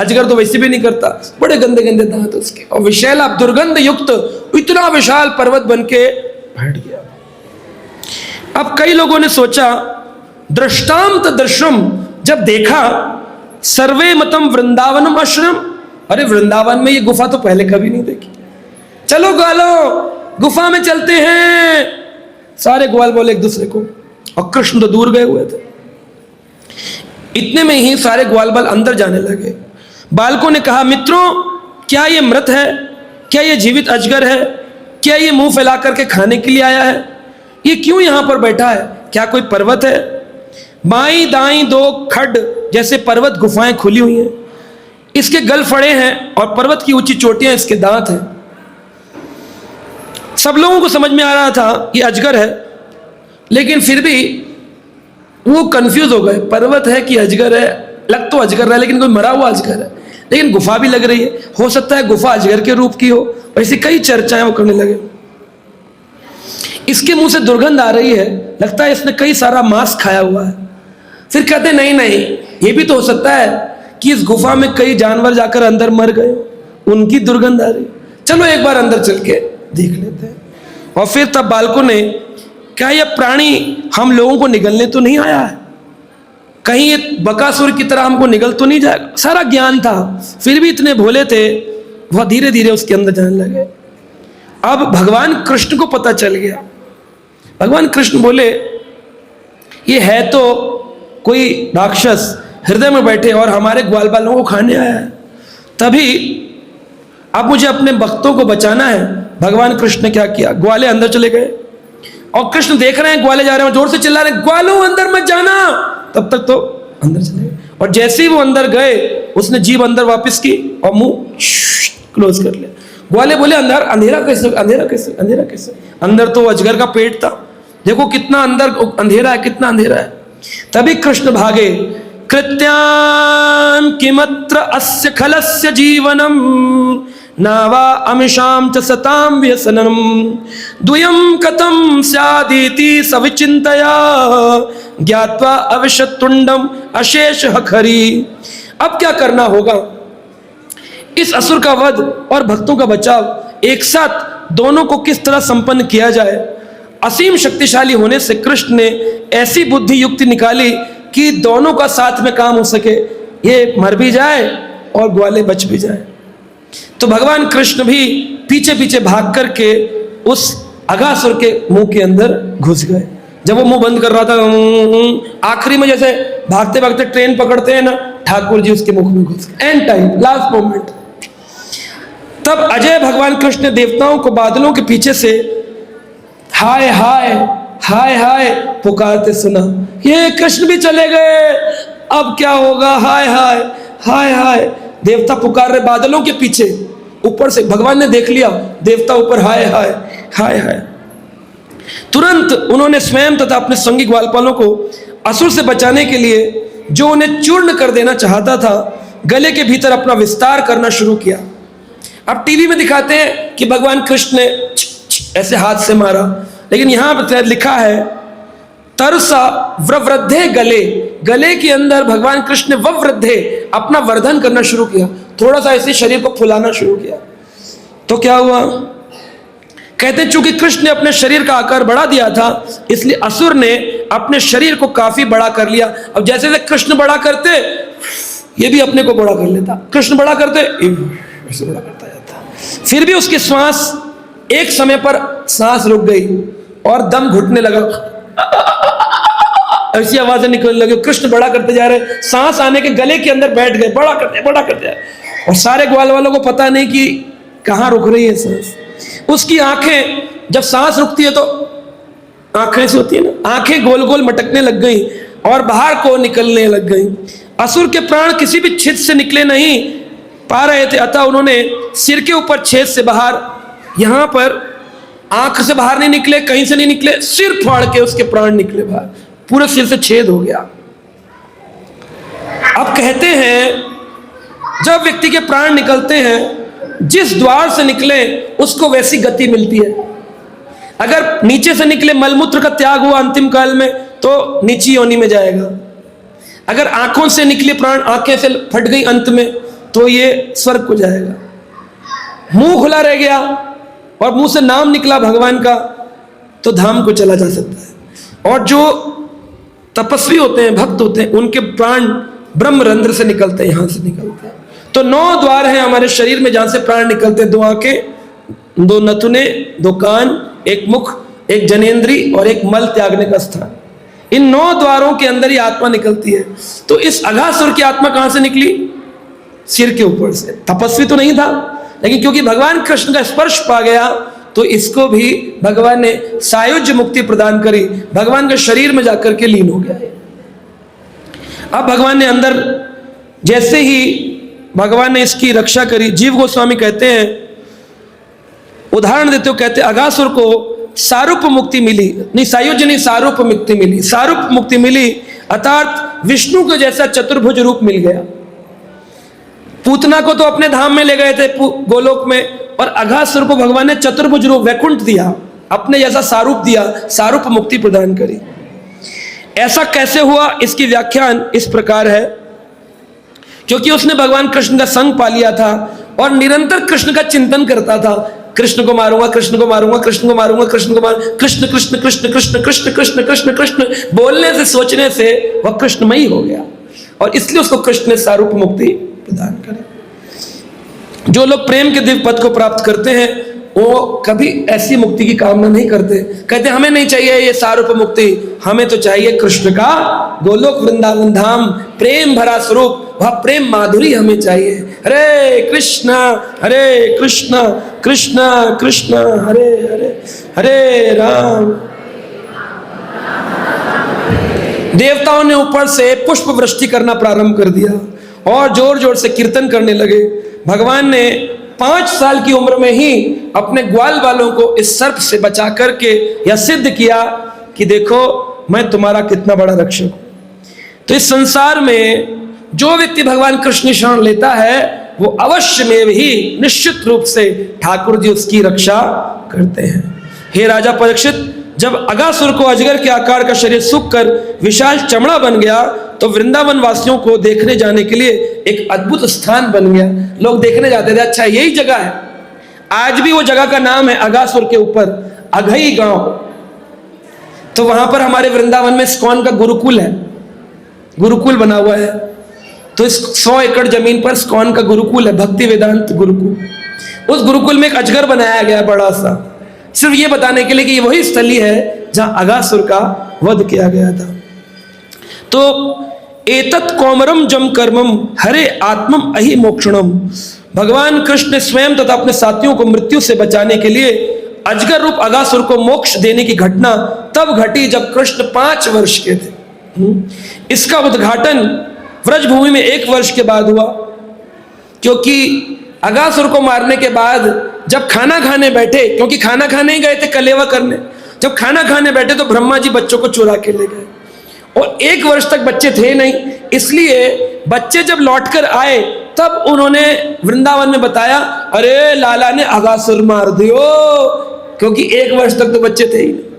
अजगर तो वैसे भी नहीं करता, बड़े गंदे गंदे दांत उसके, और विशैला दुर्गंध युक्त इतना विशाल पर्वत बन के बैठ गया। अब कई लोगों ने सोचा, दृष्टांत दृश्यम, जब देखा, सर्वे मतम वृंदावनम आश्रम, अरे वृंदावन में ये गुफा तो पहले कभी नहीं देखी, चलो ग्वालो गुफा में चलते हैं। सारे ग्वाल बोले एक दूसरे को, और कृष्ण तो दूर गए हुए थे। इतने में ही सारे ग्वाल बाल अंदर जाने लगे। बालकों ने कहा, मित्रों क्या ये मृत है, क्या ये जीवित अजगर है, क्या ये मुंह फैला करके खाने के लिए आया है, ये क्यों यहां पर बैठा है, क्या कोई पर्वत है। बाई दाई दो खड्ड जैसे पर्वत गुफाएं खुली हुई हैं, इसके गल फड़े हैं और पर्वत की ऊंची चोटियां इसके दांत हैं। सब लोगों को समझ में आ रहा था ये अजगर है, लेकिन फिर भी वो कंफ्यूज हो गए, पर्वत है कि अजगर है, लग तो अजगर रहा है लेकिन कोई मरा हुआ अजगर है, लेकिन गुफा भी लग रही है, हो सकता है गुफा अजगर के रूप की हो, ऐसी कई चर्चाएं वो करने लगे। इसके मुंह से दुर्गंध आ रही है, लगता है इसने कई सारा मांस खाया हुआ है। फिर कहते नहीं नहीं, ये भी तो हो सकता है कि इस गुफा में कई जानवर जाकर अंदर मर गए, उनकी दुर्गंध आ रही, चलो एक बार अंदर चल के देख लेते हैं। और फिर तब बालकों ने, क्या यह प्राणी हम लोगों को निगलने तो नहीं आया है, कहीं ये बकासुर की तरह हमको निगल तो नहीं जाएगा। सारा ज्ञान था, फिर भी इतने भोले थे, वह धीरे धीरे उसके अंदर जाने लगे। अब भगवान कृष्ण को पता चल गया। भगवान कृष्ण बोले, ये है तो कोई राक्षस हृदय में बैठे और हमारे ग्वाल बालों को खाने आया है, तभी अब मुझे अपने भक्तों को बचाना है। भगवान कृष्ण ने क्या किया, ग्वाले अंदर चले गए, और कृष्ण देख रहे हैं ग्वाले जा रहे हैं, जोर से चिल्ला रहे हैं, ग्वालों अंदर मत जाना। तब तक तो अंदर चले गए, और जैसे ही वो अंदर गए, उसने जीभ अंदर वापस की और मुंह क्लोज कर लिया। ग्वाले बोले, अंदर अंधेरा कैसे, अंधेरा कैसे, अंधेरा कैसे, अंदर तो अजगर का पेट था, देखो कितना अंदर अंधेरा है, कितना अंधेरा है। तभी कृष्ण भागे, कृत्यां किमत्र अस्य खलस्य जीवनम नावा अमिषाम च सताम व्यसनम द्वयं कथं स्यादिति सविचिन्तया ज्ञात्वा अविशतुंडम अशेष खरी। अब क्या करना होगा, इस असुर का वध और भक्तों का बचाव एक साथ दोनों को किस तरह संपन्न किया जाए। असीम शक्तिशाली होने से कृष्ण ने ऐसी बुद्धि युक्ति निकाली कि दोनों का साथ में काम हो सके, ये मर भी जाए और ग्वाले बच भी जाए। तो भगवान कृष्ण भी पीछे पीछे भाग करके उस अघासुर के मुंह के अंदर घुस गए। जब वो मुंह बंद कर रहा था, आखिरी में जैसे भागते भागते ट्रेन पकड़ते हैं ना, ठाकुर जी उसके मुख में घुस गए, एंड टाइम, लास्ट मोमेंट। तब अजय भगवान कृष्ण ने देवताओं को बादलों के पीछे से हाय हाय हाय हाय पुकारते सुना, ये कृष्ण भी चले गए, अब क्या होगा, हाय हाय हाय हाय। देवता पुकार रहे बादलों के पीछे, ऊपर से भगवान ने देख लिया, देवता ऊपर हाय हाय हाय हाय। तुरंत उन्होंने स्वयं तथा अपने संगी ग्वालपालों को असुर से बचाने के लिए, जो उन्हें चूर्ण कर देना चाहता था, गले के भीतर अपना विस्तार करना शुरू किया। अब टीवी में दिखाते हैं कि भगवान कृष्ण ने ऐसे हाथ से मारा, लेकिन यहां पर लिखा है तरसा वृद्धे गले, गले के अंदर भगवान कृष्ण ने वृद्धे अपना वर्धन करना शुरू किया, थोड़ा सा ऐसे शरीर को फुलाना शुरू किया। तो क्या हुआ, कहते हैं चूंकि कृष्ण ने अपने शरीर का आकार बढ़ा दिया था, इसलिए असुर ने अपने शरीर को काफी बड़ा कर लिया। अब जैसे जैसे कृष्ण बड़ा करते, ये भी अपने को बड़ा कर लेता, कृष्ण बड़ा करते ऐसे बड़ा करता जाता। फिर भी उसकी श्वास एक समय पर सांस रुक गई और दम घुटने लगा, ऐसी आवाजें निकलने लगी। कृष्ण बड़ा करते जा रहे, सांस आने के गले के अंदर बैठ गए, बड़ा करते जाए। और सारे ग्वाल वालों को पता नहीं कि कहां रुक रही है सांस। उसकी आंखें, जब सांस रुकती है तो आंखें से होती है ना, आंखें गोल गोल मटकने लग गई और बाहर को निकलने लग गई। असुर के प्राण किसी भी छेद से निकले नहीं पा रहे थे, अतः उन्होंने सिर के ऊपर छेद से बाहर, यहां पर आंख से बाहर नहीं निकले, कहीं से नहीं निकले, सिर फाड़ के उसके प्राण निकले बाहर, पूरे सिर से छेद हो गया। अब कहते हैं जब व्यक्ति के प्राण निकलते हैं, जिस द्वार से निकले उसको वैसी गति मिलती है। अगर नीचे से निकले, मलमूत्र का त्याग हुआ अंतिम काल में, तो नीची योनि में जाएगा। अगर आंखों से निकले प्राण, आंखें से फट गई अंत में, तो ये स्वर्ग को जाएगा। मुंह खुला रह गया और मुंह से नाम निकला भगवान का, तो धाम को चला जा सकता है। और जो तपस्वी होते हैं, भक्त होते हैं, उनके प्राण ब्रह्मरंध्र से निकलते हैं, यहां से निकलते हैं। तो 9 द्वार हैं हमारे शरीर में जहां से प्राण निकलते हैं। 2 आंखें, 2 नथुने, 2 कान, 1 मुख, 1 जनेंद्री और 1 मल त्यागने का स्थान। इन 9 द्वारों के अंदर ही आत्मा निकलती है। तो इस अघासुर की आत्मा कहां से निकली? सिर के ऊपर से। तपस्वी तो नहीं था, लेकिन क्योंकि भगवान कृष्ण का स्पर्श पा गया, तो इसको भी भगवान ने सायुज्य मुक्ति प्रदान करी, भगवान के शरीर में जाकर के लीन हो गया। अब भगवान ने अंदर, जैसे ही भगवान ने इसकी रक्षा करी, जीव गोस्वामी कहते हैं, उदाहरण देते हो, कहते अघासुर को सारूप मुक्ति मिली, नहीं सायुज्य नहीं, सारूप मुक्ति मिली। सारूप मुक्ति मिली अर्थात विष्णु को जैसा चतुर्भुज रूप मिल गया। पूतना को तो अपने धाम में ले गए थे गोलोक में, और अघासुर को भगवान ने चतुर्भुज रूप वैकुंठ दिया, अपने जैसा सारूप दिया, सारूप मुक्ति प्रदान करी। ऐसा कैसे हुआ, इसकी व्याख्यान इस प्रकार है, क्योंकि उसने भगवान कृष्ण का संग पा लिया था और निरंतर कृष्ण का चिंतन करता था। कृष्ण को मारूंगा, कृष्ण को मारूंगा, कृष्ण को मारूंगा, कृष्ण को मार, कृष्ण कृष्ण कृष्ण कृष्ण कृष्ण कृष्ण कृष्ण कृष्ण बोलने से, सोचने से वह कृष्णमयी हो गया, और इसलिए उसको कृष्ण ने सारूप मुक्ति प्रदान करी। जो लोग प्रेम के दिव्य पद को प्राप्त करते हैं, वो कभी ऐसी मुक्ति की कामना नहीं करते। कहते हमें नहीं चाहिए ये सारूप मुक्ति, हमें तो चाहिए कृष्ण का गोलोक वृंदावन धाम, प्रेम भरा स्वरूप, वह प्रेम माधुरी हमें चाहिए। हरे कृष्णा कृष्ण कृष्ण हरे हरे, हरे राम। देवताओं ने ऊपर से पुष्प वृष्टि करना प्रारंभ कर दिया और जोर जोर से कीर्तन करने लगे। भगवान ने 5 साल की उम्र में ही अपने ग्वाल वालों को इस सर्प से बचा करके यह सिद्ध किया कि देखो मैं तुम्हारा कितना बड़ा रक्षक हूं। तो इस संसार में जो व्यक्ति भगवान कृष्ण शरण लेता है, वो अवश्य में ही निश्चित रूप से ठाकुर जी उसकी रक्षा करते हैं। हे राजा परीक्षित, जब अघासुर को अजगर के आकार का शरीर सूख कर विशाल चमड़ा बन गया, तो वृंदावन वासियों को देखने जाने के लिए एक अद्भुत स्थान बन गया। लोग देखने जाते थे, अच्छा यही जगह है। आज भी वो जगह का नाम है अघासुर के ऊपर अघई गांव। तो वहां पर हमारे वृंदावन में स्कॉन का गुरुकुल है, गुरुकुल बना हुआ है। तो इस 100 एकड़ जमीन पर स्कॉन का गुरुकुल है, भक्ति वेदांत गुरुकुल। उस गुरुकुल में एक अजगर बनाया गया बड़ा सा, सिर्फ ये बताने के लिए कि ये वही स्थली है जहां अघासुर का वध किया गया था। तो एतत् कौमरम जम कर्मम हरे आत्मम अहि मोक्षणम, भगवान कृष्ण ने स्वयं तथा अपने साथियों को मृत्यु से बचाने के लिए अजगर रूप अघासुर को मोक्ष देने की घटना तब घटी जब कृष्ण 5 वर्ष के थे। इसका उद्घाटन व्रज भूमि में 1 वर्ष के बाद हुआ, क्योंकि अगासुर को मारने के बाद जब खाना खाने बैठे, क्योंकि खाना खाने ही गए थे कलेवा करने, जब खाना खाने बैठे तो ब्रह्मा जी बच्चों को चुरा के ले गए और 1 वर्ष तक बच्चे थे नहीं, इसलिए बच्चे जब लौटकर आए तब उन्होंने वृंदावन में बताया, अरे लाला ने अगासुर मार दियो, क्योंकि 1 वर्ष तक तो बच्चे थे ही नहीं।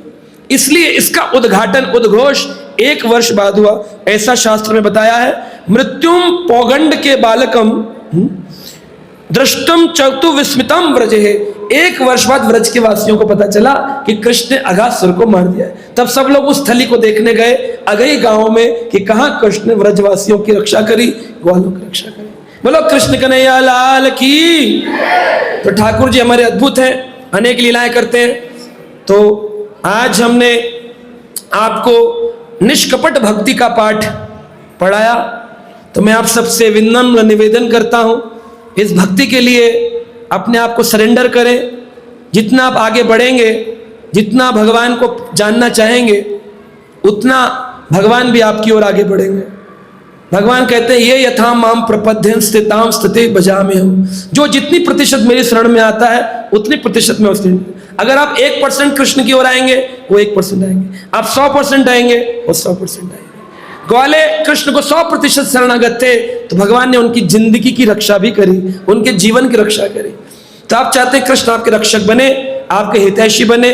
इसलिए इसका उद्घाटन उद्घोष 1 वर्ष बाद हुआ, ऐसा शास्त्र में बताया है। मृत्युम पौगंड के बालकम दृष्टम चतु विस्मितम व्रज है। 1 वर्ष बाद व्रज के वासियों को पता चला कि कृष्ण ने अगासुर को मार दिया है। तब सब लोग उस स्थली को देखने गए अगई गांव में कि कहां कृष्ण ने व्रजवासियों की रक्षा करी, ग्वालों की रक्षा करी। बोलो कृष्ण कन्हैया लाल की। तो ठाकुर जी हमारे अद्भुत हैं, अनेक लीलाएं करते हैं। तो आज हमने आपको निष्कपट भक्ति का पाठ पढ़ाया, तो मैं आप सबसे विनम्र निवेदन करता हूं, इस भक्ति के लिए अपने आप को सरेंडर करें। जितना आप आगे बढ़ेंगे, जितना भगवान को जानना चाहेंगे, उतना भगवान भी आपकी ओर आगे बढ़ेंगे। भगवान कहते हैं, ये यथा माम प्रपद्यं स्थितां स्थिते भजामि हम। जो जितनी प्रतिशत मेरी शरण में आता है उतनी प्रतिशत में उसने। अगर आप 1% कृष्ण की ओर आएंगे, वो 1% आएंगे। आप 100% आएंगे, वो 100% आएंगे। ग्वाले कृष्ण को 100% शरणागत थे, तो भगवान ने उनकी जिंदगी की रक्षा भी करी, उनके जीवन की रक्षा करी। तो आप चाहते हैं कृष्ण आपके रक्षक बने, आपके हितैषी बने,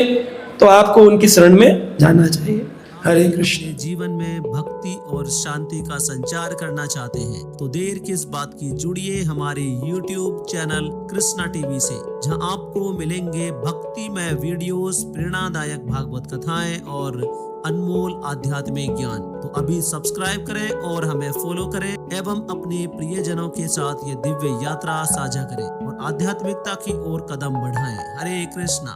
तो आपको उनकी शरण में जाना चाहिए। हरे कृष्ण। जीवन में भक्ति और शांति का संचार करना चाहते हैं तो देर किस बात की, जुड़िए हमारे YouTube चैनल कृष्णा टीवी से, जहां आपको मिलेंगे भक्तिमय वीडियोस, प्रेरणादायक भागवत कथाएं और अनमोल आध्यात्मिक ज्ञान। तो अभी सब्सक्राइब करें और हमें फॉलो करें एवं अपने प्रियजनों के साथ ये दिव्य यात्रा साझा करें और आध्यात्मिकता की ओर कदम बढ़ाएं। हरे कृष्णा।